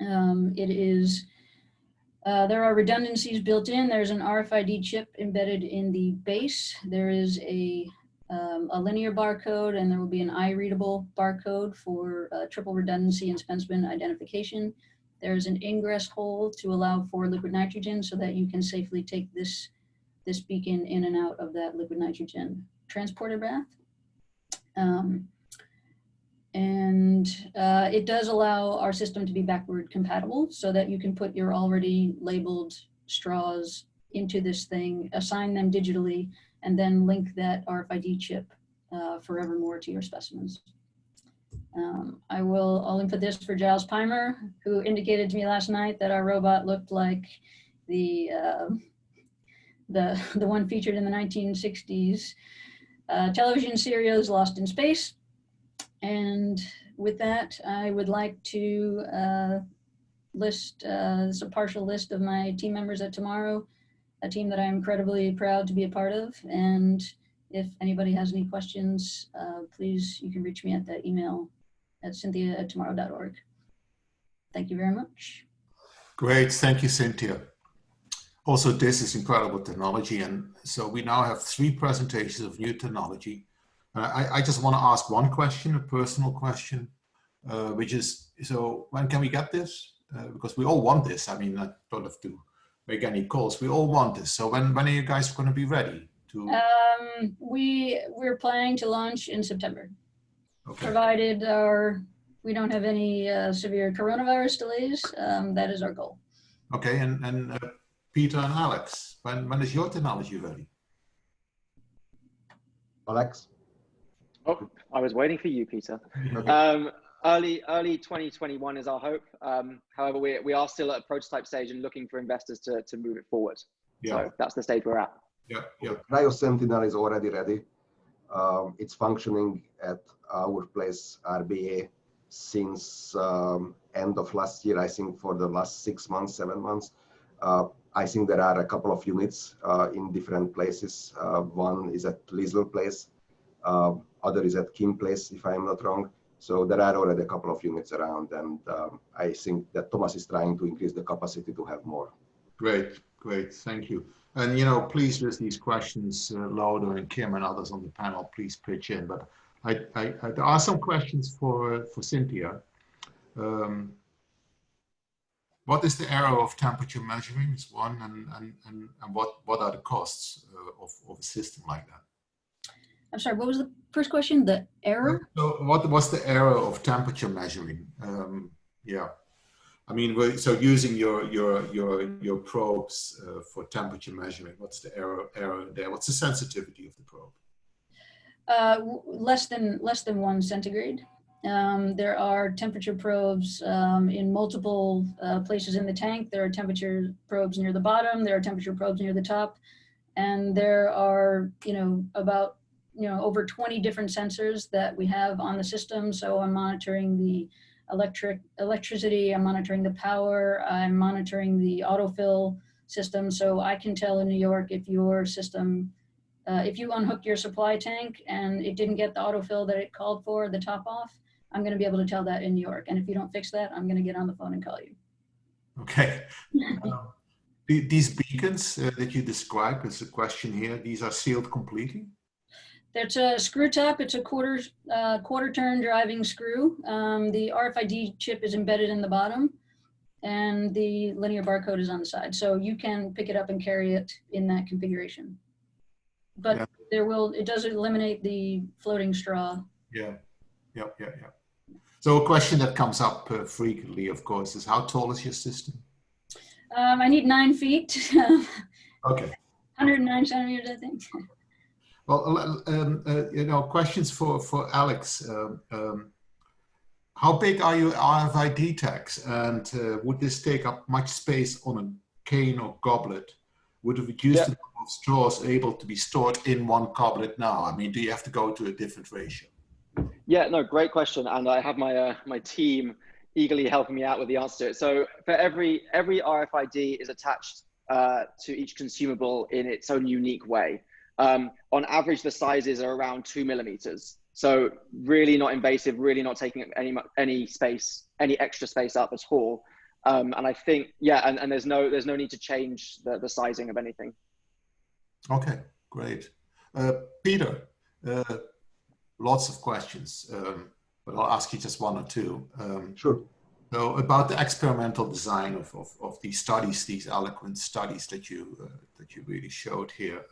It is there are redundancies built in. There's an RFID chip embedded in the base. There is a linear barcode, and there will be an eye-readable barcode for triple redundancy and specimen identification. There's an ingress hole to allow for liquid nitrogen so that you can safely take this beacon in and out of that liquid nitrogen transporter bath. It does allow our system to be backward compatible so that you can put your already labeled straws into this thing, assign them digitally, and then link that RFID chip forevermore to your specimens. I'll input this for Giles Pimer, who indicated to me last night that our robot looked like the one featured in the 1960s television series Lost in Space. And with that, I would like to list this is a partial list of my team members at Tomorrow, a team that I'm incredibly proud to be a part of. And if anybody has any questions, please, you can reach me at that email at cynthia@tomorrow.org. Thank you very much. Great, thank you, Cynthia. Also, this is incredible technology, and so we now have 3 presentations of new technology. I just want to ask one question, a personal question, which is, so when can we get this? Because we all want this. I mean, I don't have to make any calls. We all want this. So when are you guys going to be ready to? We're planning to launch in September, Okay. provided we don't have any severe coronavirus delays. That is our goal. Okay, and Peter and Alex, when is your technology ready? Alex? Oh, I was waiting for you, Peter. Okay. Early 2021 is our hope. However, we are still at a prototype stage and looking for investors to move it forward. Yeah. So that's the stage we're at. Yeah, yeah. Sentinel is already ready. It's functioning at our place, RBA, since end of last year, I think for the last 6 months, 7 months. I think there are a couple of units in different places. One is at Liesl place, other is at Kim place, if I'm not wrong. So there are already a couple of units around, and I think that Thomas is trying to increase the capacity to have more. Great, great, thank you. And you know, please, with these questions, Lauder and Kim and others on the panel, please pitch in. But there are some questions for Cynthia. What is the error of temperature measuring is one, and what are the costs of a system like that? I'm sorry, what was the first question? The error? So what was the error of temperature measuring? Yeah, I mean, so using your probes for temperature measuring, what's the error there? What's the sensitivity of the probe? Less than 1 centigrade. There are temperature probes in multiple places in the tank. There are temperature probes near the bottom. There are temperature probes near the top, and there are about over 20 different sensors that we have on the system. So I'm monitoring the electricity, I'm monitoring the power, I'm monitoring the autofill system. So I can tell in New York if your system, if you unhooked your supply tank and it didn't get the autofill that it called for, the top off, I'm going to be able to tell that in New York. And if you don't fix that, I'm going to get on the phone and call you. Okay. These beacons that you described, there's a question here, these are sealed completely? There's a screw top. It's a quarter turn driving screw. The RFID chip is embedded in the bottom, and the linear barcode is on the side. So you can pick it up and carry it in that configuration. But yeah. It does eliminate the floating straw. Yeah. So a question that comes up frequently, of course, is how tall is your system? I need 9 feet. Okay. 109 centimeters, I think. Well, questions for Alex. How big are your RFID tags, and would this take up much space on a cane or goblet? Would it reduce the number of straws able to be stored in one goblet now? I mean, do you have to go to a different ratio? Yeah, no, great question, and I have my team eagerly helping me out with the answer to it. So for every RFID is attached to each consumable in its own unique way. On average, the sizes are around 2 millimeters. So really not invasive, really not taking any space, any extra space up at all. And I think, and there's no need to change the sizing of anything. Okay, great. Peter, lots of questions, but I'll ask you just one or two. Sure. So about the experimental design of these studies, these eloquent studies that you really showed here.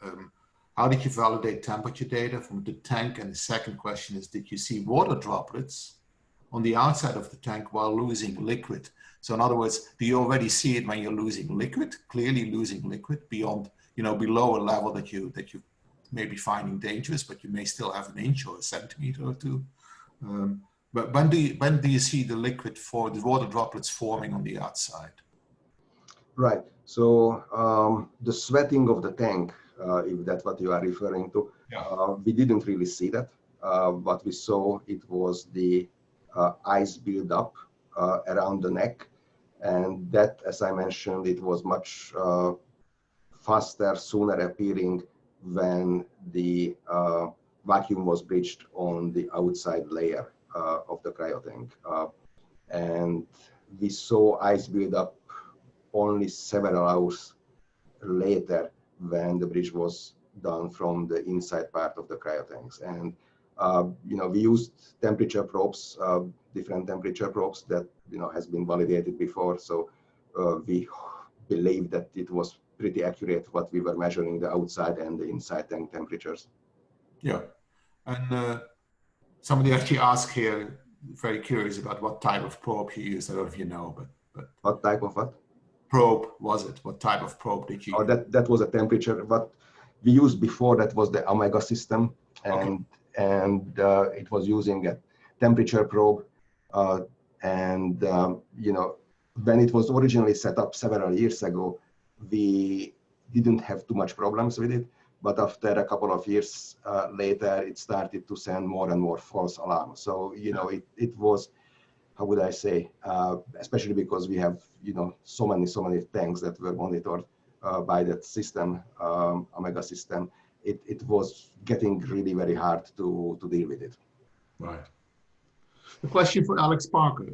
How did you validate temperature data from the tank? And the second question is, did you see water droplets on the outside of the tank while losing liquid? So in other words, do you already see it when you're losing liquid, clearly losing liquid beyond, below a level that you may be finding dangerous, but you may still have an inch or a centimeter or two? But when do you see the liquid for the water droplets forming on the outside? Right. So the sweating of the tank, if that's what you are referring to, we didn't really see that. What we saw, it was the ice buildup around the neck, and that, as I mentioned, it was much faster, sooner appearing when the vacuum was breached on the outside layer of the cryo tank. And we saw ice build up only several hours later when the breach was done from the inside part of the cryo tanks. And we used temperature probes, different temperature probes that has been validated before. So we believe that it was pretty accurate what we were measuring the outside and the inside tank temperatures. Yeah, and somebody actually asked here, very curious about what type of probe you used. I don't know if you know, but what type of what? Probe was it? What type of probe did you? Oh, that was a temperature. What we used before, that was the Omega system, and it was using a temperature probe. When it was originally set up several years ago, we didn't have too much problems with it. But after a couple of years later, it started to send more and more false alarms. So it was, how would I say, especially because we have so many tanks that were monitored by that system, Omega system, it was getting really very hard to deal with it. Right. A question for Alex Parker.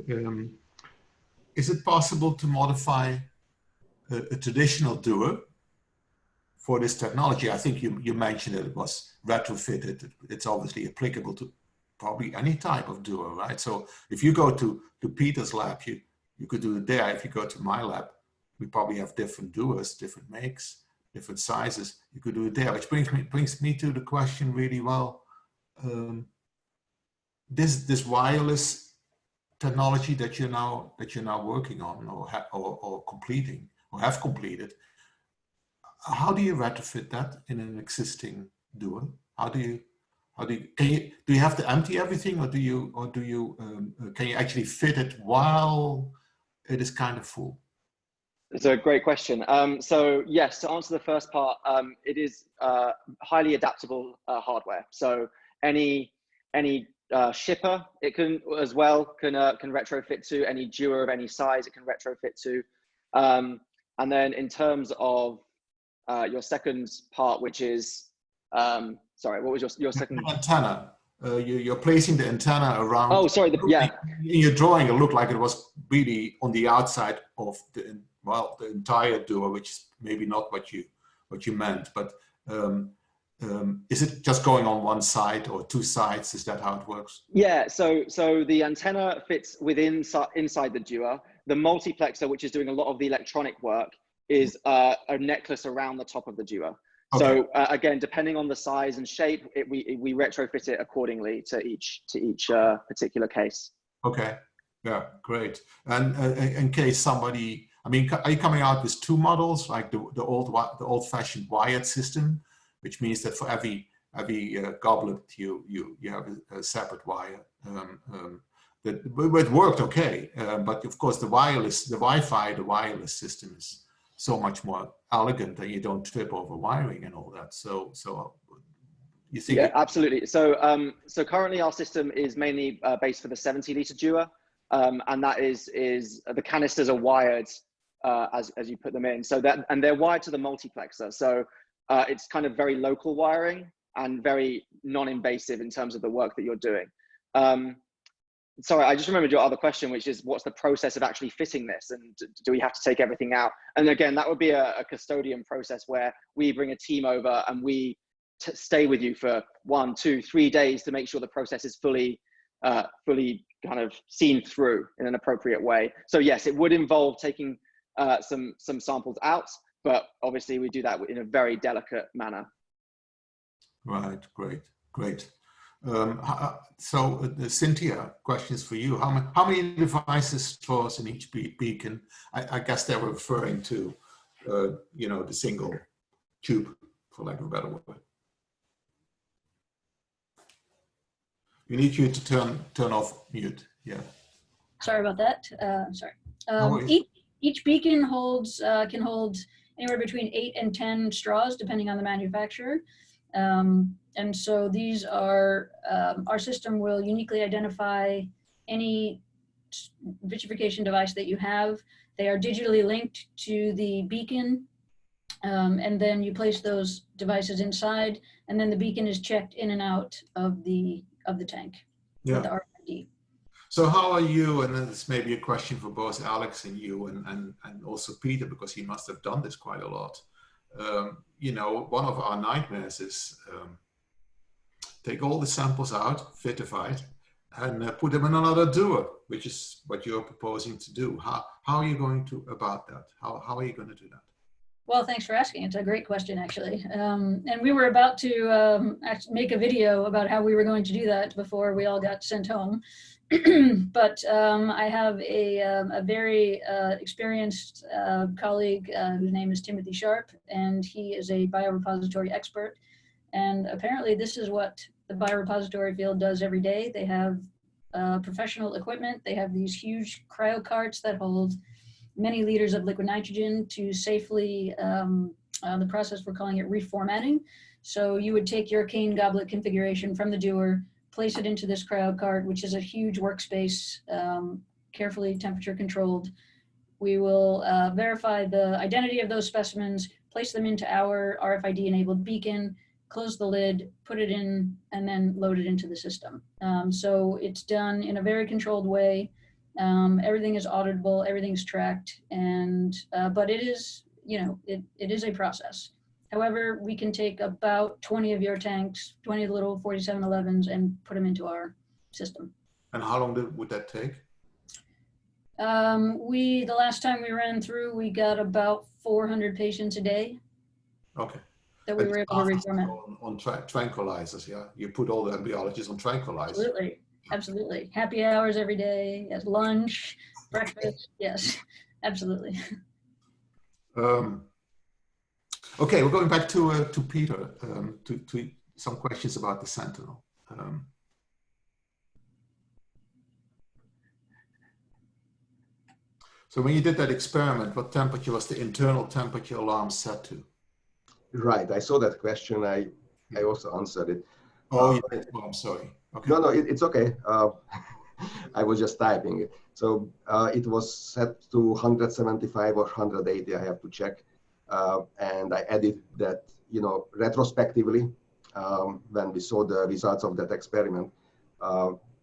Is it possible to modify a traditional doer for this technology? I think you mentioned that it was retrofitted. It's obviously applicable to probably any type of doer, right? So if you go to Peter's lab, you could do it there. If you go to my lab, we probably have different doers, different makes, different sizes. You could do it there, which brings me to the question really well. This wireless technology that you're now working on or completing or have completed, how do you retrofit that in an existing doer? Do you have to empty everything, or do you can you actually fit it while it is kind of full? It's a great question. So yes, to answer the first part, it is highly adaptable hardware. So any shipper, it can as well can retrofit to. Any doer of any size, it can retrofit to. And then in terms of your second part, which is sorry, what was your second? Antenna. You're placing the antenna around. Oh, sorry. Yeah. In your drawing, it looked like it was really on the outside of the entire doer, which is maybe not what you meant. But is it just going on one side or two sides? Is that how it works? Yeah. So the antenna fits inside the doer. The multiplexer, which is doing a lot of the electronic work, is a necklace around the top of the doer. Okay. So again, depending on the size and shape, we retrofit it accordingly to each particular case. Okay, yeah, great. And in case somebody, I mean, are you coming out with two models, like the old-fashioned wired system, which means that for every goblet you have a separate wire? It worked okay, but of course the Wi-Fi, the wireless system is so much more elegant, and you don't trip over wiring and all that. So you think? Yeah, absolutely. So currently our system is mainly based for the 70-liter doer, and that is the canisters are wired as you put them in. So and they're wired to the multiplexer. So it's kind of very local wiring and very non-invasive in terms of the work that you're doing. Sorry, I just remembered your other question, which is what's the process of actually fitting this, and do we have to take everything out? And again, that would be a custodian process where we bring a team over and we stay with you for 1, 2, 3 days to make sure the process is fully kind of seen through in an appropriate way. So yes, it would involve taking some samples out, but obviously we do that in a very delicate manner. Right, great. So Cynthia, questions for you. How many devices stores in each beacon? I guess they were referring to, the single tube, for lack of a better word. We need you to turn off mute. Yeah. Sorry about that. Sorry. Each beacon can hold anywhere between 8 and 10 straws, depending on the manufacturer. And so these are, our system will uniquely identify any vitrification device that you have. They are digitally linked to the beacon And then you place those devices inside, and then the beacon is checked in and out of the tank with the RFID. So how are you, and this may be a question for both Alex and you and also Peter, because he must have done this quite a lot. You know, one of our nightmares is take all the samples out, vitrify, and put them in another doer, which is what you're proposing to do. How are you going to about that? How are you going to do that? Well, thanks for asking. It's a great question, actually. And we were about to make a video about how we were going to do that before we all got sent home. But I have a very experienced colleague whose name is Timothy Sharp, and he is a biorepository expert. And apparently this is what the biorepository field does every day. They have professional equipment. They have these huge cryo carts that hold many liters of liquid nitrogen to safely, the process we're calling it reformatting. So you would take your cane goblet configuration from the doer, place it into this cryo cart, which is a huge workspace, carefully temperature controlled. We will verify the identity of those specimens, place them into our RFID enabled beacon, close the lid, put it in, and then load it into the system. So it's done in a very controlled way. Everything is auditable, everything's tracked, and but it is, you know, it is a process. However, we can take about 20 of your tanks, 20 little 4711s, and put them into our system. And how long would that take? The last time we ran through, we got about 400 patients a day. Okay. That we were able to reformat. On tranquilizers, yeah? You put all the embryologists on tranquilizers. Absolutely. Absolutely. Happy hours every day, at lunch, breakfast. Yes, absolutely. Okay, we're going back to Peter, to some questions about the Sentinel. So when you did that experiment, what temperature was the internal temperature alarm set to? Right, I saw that question. I also answered it. Oh, I'm sorry. Okay. No, it's okay. I was just typing it. So it was set to 175 or 180, I have to check. And I added that, you know, retrospectively, when we saw the results of that experiment,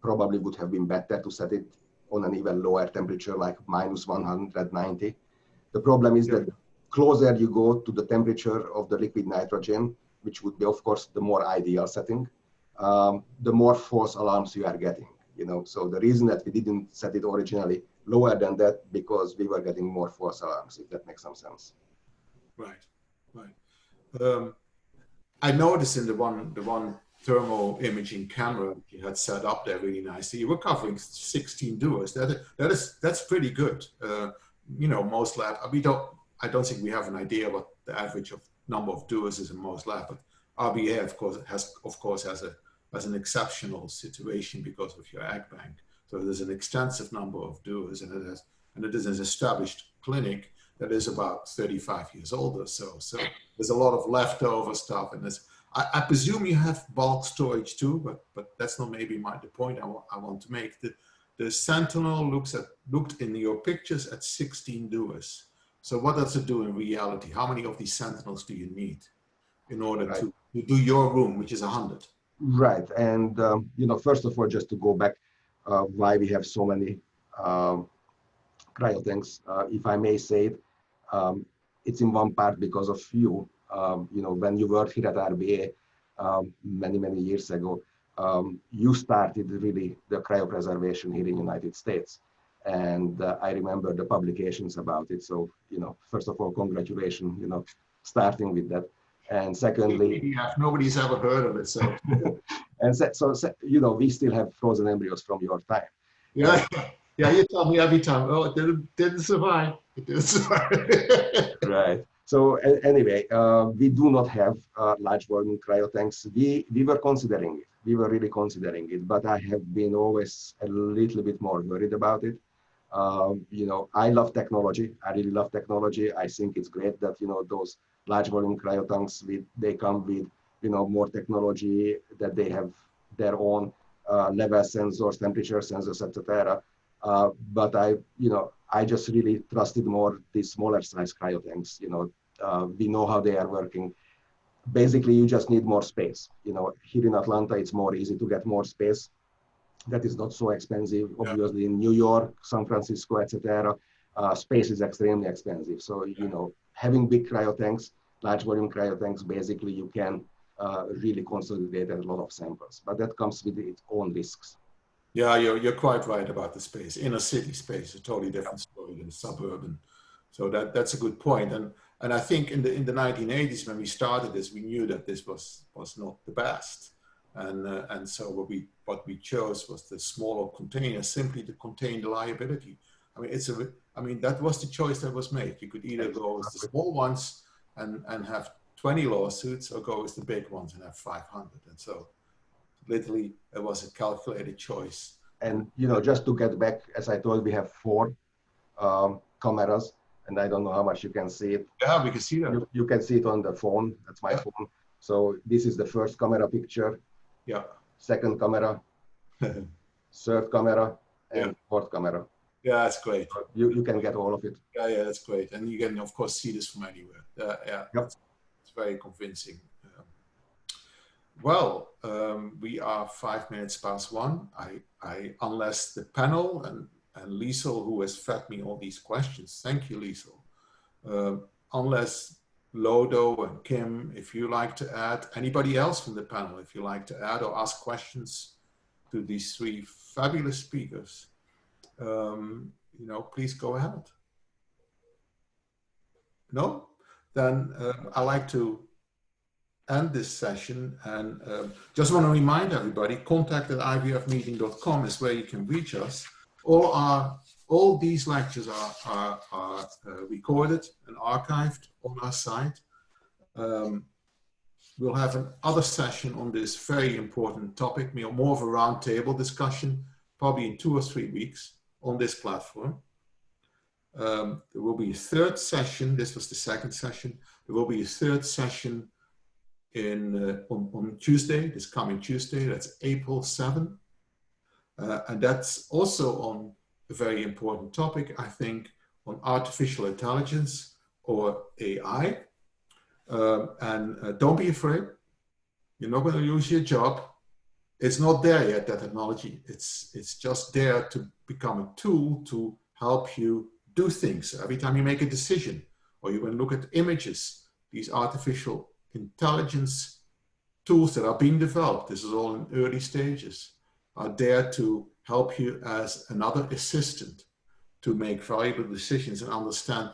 probably would have been better to set it on an even lower temperature, like minus 190. The problem is that the closer you go to the temperature of the liquid nitrogen, which would be, of course, the more ideal setting, the more false alarms you are getting. You know, so the reason that we didn't set it originally lower than that, because we were getting more false alarms, if that makes some sense. Right, right. I noticed in the one thermal imaging camera you had set up there really nicely, you were covering 16 doers. That's pretty good. You know, most lab, I don't think we have an idea what the average of number of doers is in most lab, but RBA of course has an exceptional situation because of your egg bank. So there's an extensive number of doers, and it is an established clinic that is about 35 years older. So there's a lot of leftover stuff, and I presume you have bulk storage too, but that's not maybe the point I want to make. The Sentinel looked in your pictures at 16 doers. So what does it do in reality? How many of these Sentinels do you need in order to do your room, which is 100? Right, and you know, first of all, just to go back, why we have so many cryotanks, if I may say it, it's in one part because of you. You know, when you worked here at RBA many years ago, you started really the cryopreservation here in the United States. And I remember the publications about it. So, you know, first of all, congratulations, you know, starting with that. And secondly, nobody's ever heard of it. So, and so you know, we still have frozen embryos from your time. Yeah, yeah. You tell me every time. Oh, it didn't survive. It didn't survive. Right. So anyway, we do not have large volume cryotanks. We were considering it. We were really considering it, but I have been always a little bit more worried about it. You know, I love technology. I really love technology. I think it's great that, you know, those large volume cryotanks, they come with, you know, more technology, that they have their own level sensors, temperature sensors, etc. But I just really trusted more these smaller size cryotanks, you know, We know how they are working. Basically, you just need more space. You know, here in Atlanta, it's more easy to get more space. That is not so expensive. Obviously, in New York, San Francisco, etc., space is extremely expensive. So, you know, having big cryo tanks, large volume cryo tanks, basically you can really consolidate a lot of samples, but that comes with its own risks. Yeah, you're quite right about the space. Inner city space is a totally different story than suburban. So that's a good point. And I think in the 1980s when we started this, we knew that this was not the best. And so what we chose was the smaller container simply to contain the liability. I mean, that was the choice that was made. You could either go with the small ones and have 20 lawsuits, or go with the big ones and have 500. And so literally it was a calculated choice. And, you know, just to get back, as I told, we have 4 cameras, and I don't know how much you can see it. Yeah, we can see that. You can see it on the phone. That's my phone. So this is the first camera picture. Yeah. Second camera, third camera, and fourth camera. Yeah, that's great. So you can get all of it. Yeah, that's great. And you can, of course, see this from anywhere. It's very convincing. Well, we are 5 minutes past 1. Unless the panel and Liesel, who has fed me all these questions, thank you, Liesel. Unless Lodo and Kim, if you like to add, anybody else from the panel, if you like to add or ask questions to these 3 fabulous speakers, you know, please go ahead. No? Then I like to end this session, and just want to remind everybody, contact@ivfmeeting.com is where you can reach us. All these lectures are recorded and archived on our site. We'll have another session on this very important topic, more of a roundtable discussion, probably in 2 or 3 weeks on this platform. There will be a 3rd session. This was the 2nd session. There will be a 3rd session on Tuesday, this coming Tuesday. That's April 7. And that's also on a very important topic, I think, on artificial intelligence or AI. Don't be afraid. You're not going to lose your job. It's not there yet, that technology. It's just there to become a tool to help you do things. Every time you make a decision, or you can look at images, these artificial intelligence tools that are being developed, this is all in early stages, are there to help you as another assistant to make valuable decisions and understand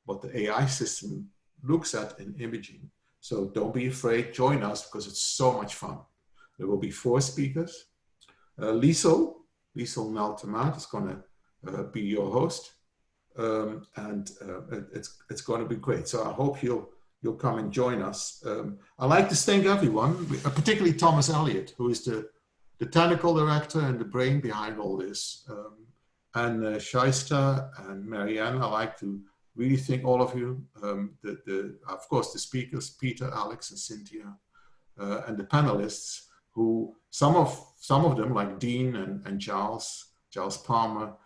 what the AI system looks at in imaging. So don't be afraid, join us, because it's so much fun. There will be 4 speakers. Liesel Meltemaat is going to be your host, and it's going to be great. So I hope you'll come and join us. I'd like to thank everyone, particularly Thomas Elliott, who is the technical director and the brain behind all this, and Shaista and Marianne. I'd like to really thank all of you. Of course, the speakers, Peter, Alex, and Cynthia, and the panelists, who some of them, like Dean and Giles Palmer,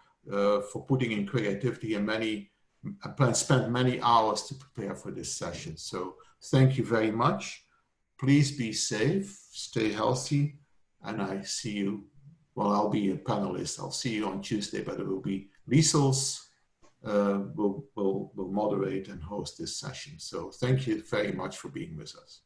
for putting in creativity and spent many hours to prepare for this session. So thank you very much. Please be safe, stay healthy, and I see you. Well, I'll be a panelist. I'll see you on Tuesday, but it will be Liesel's will moderate and host this session. So thank you very much for being with us.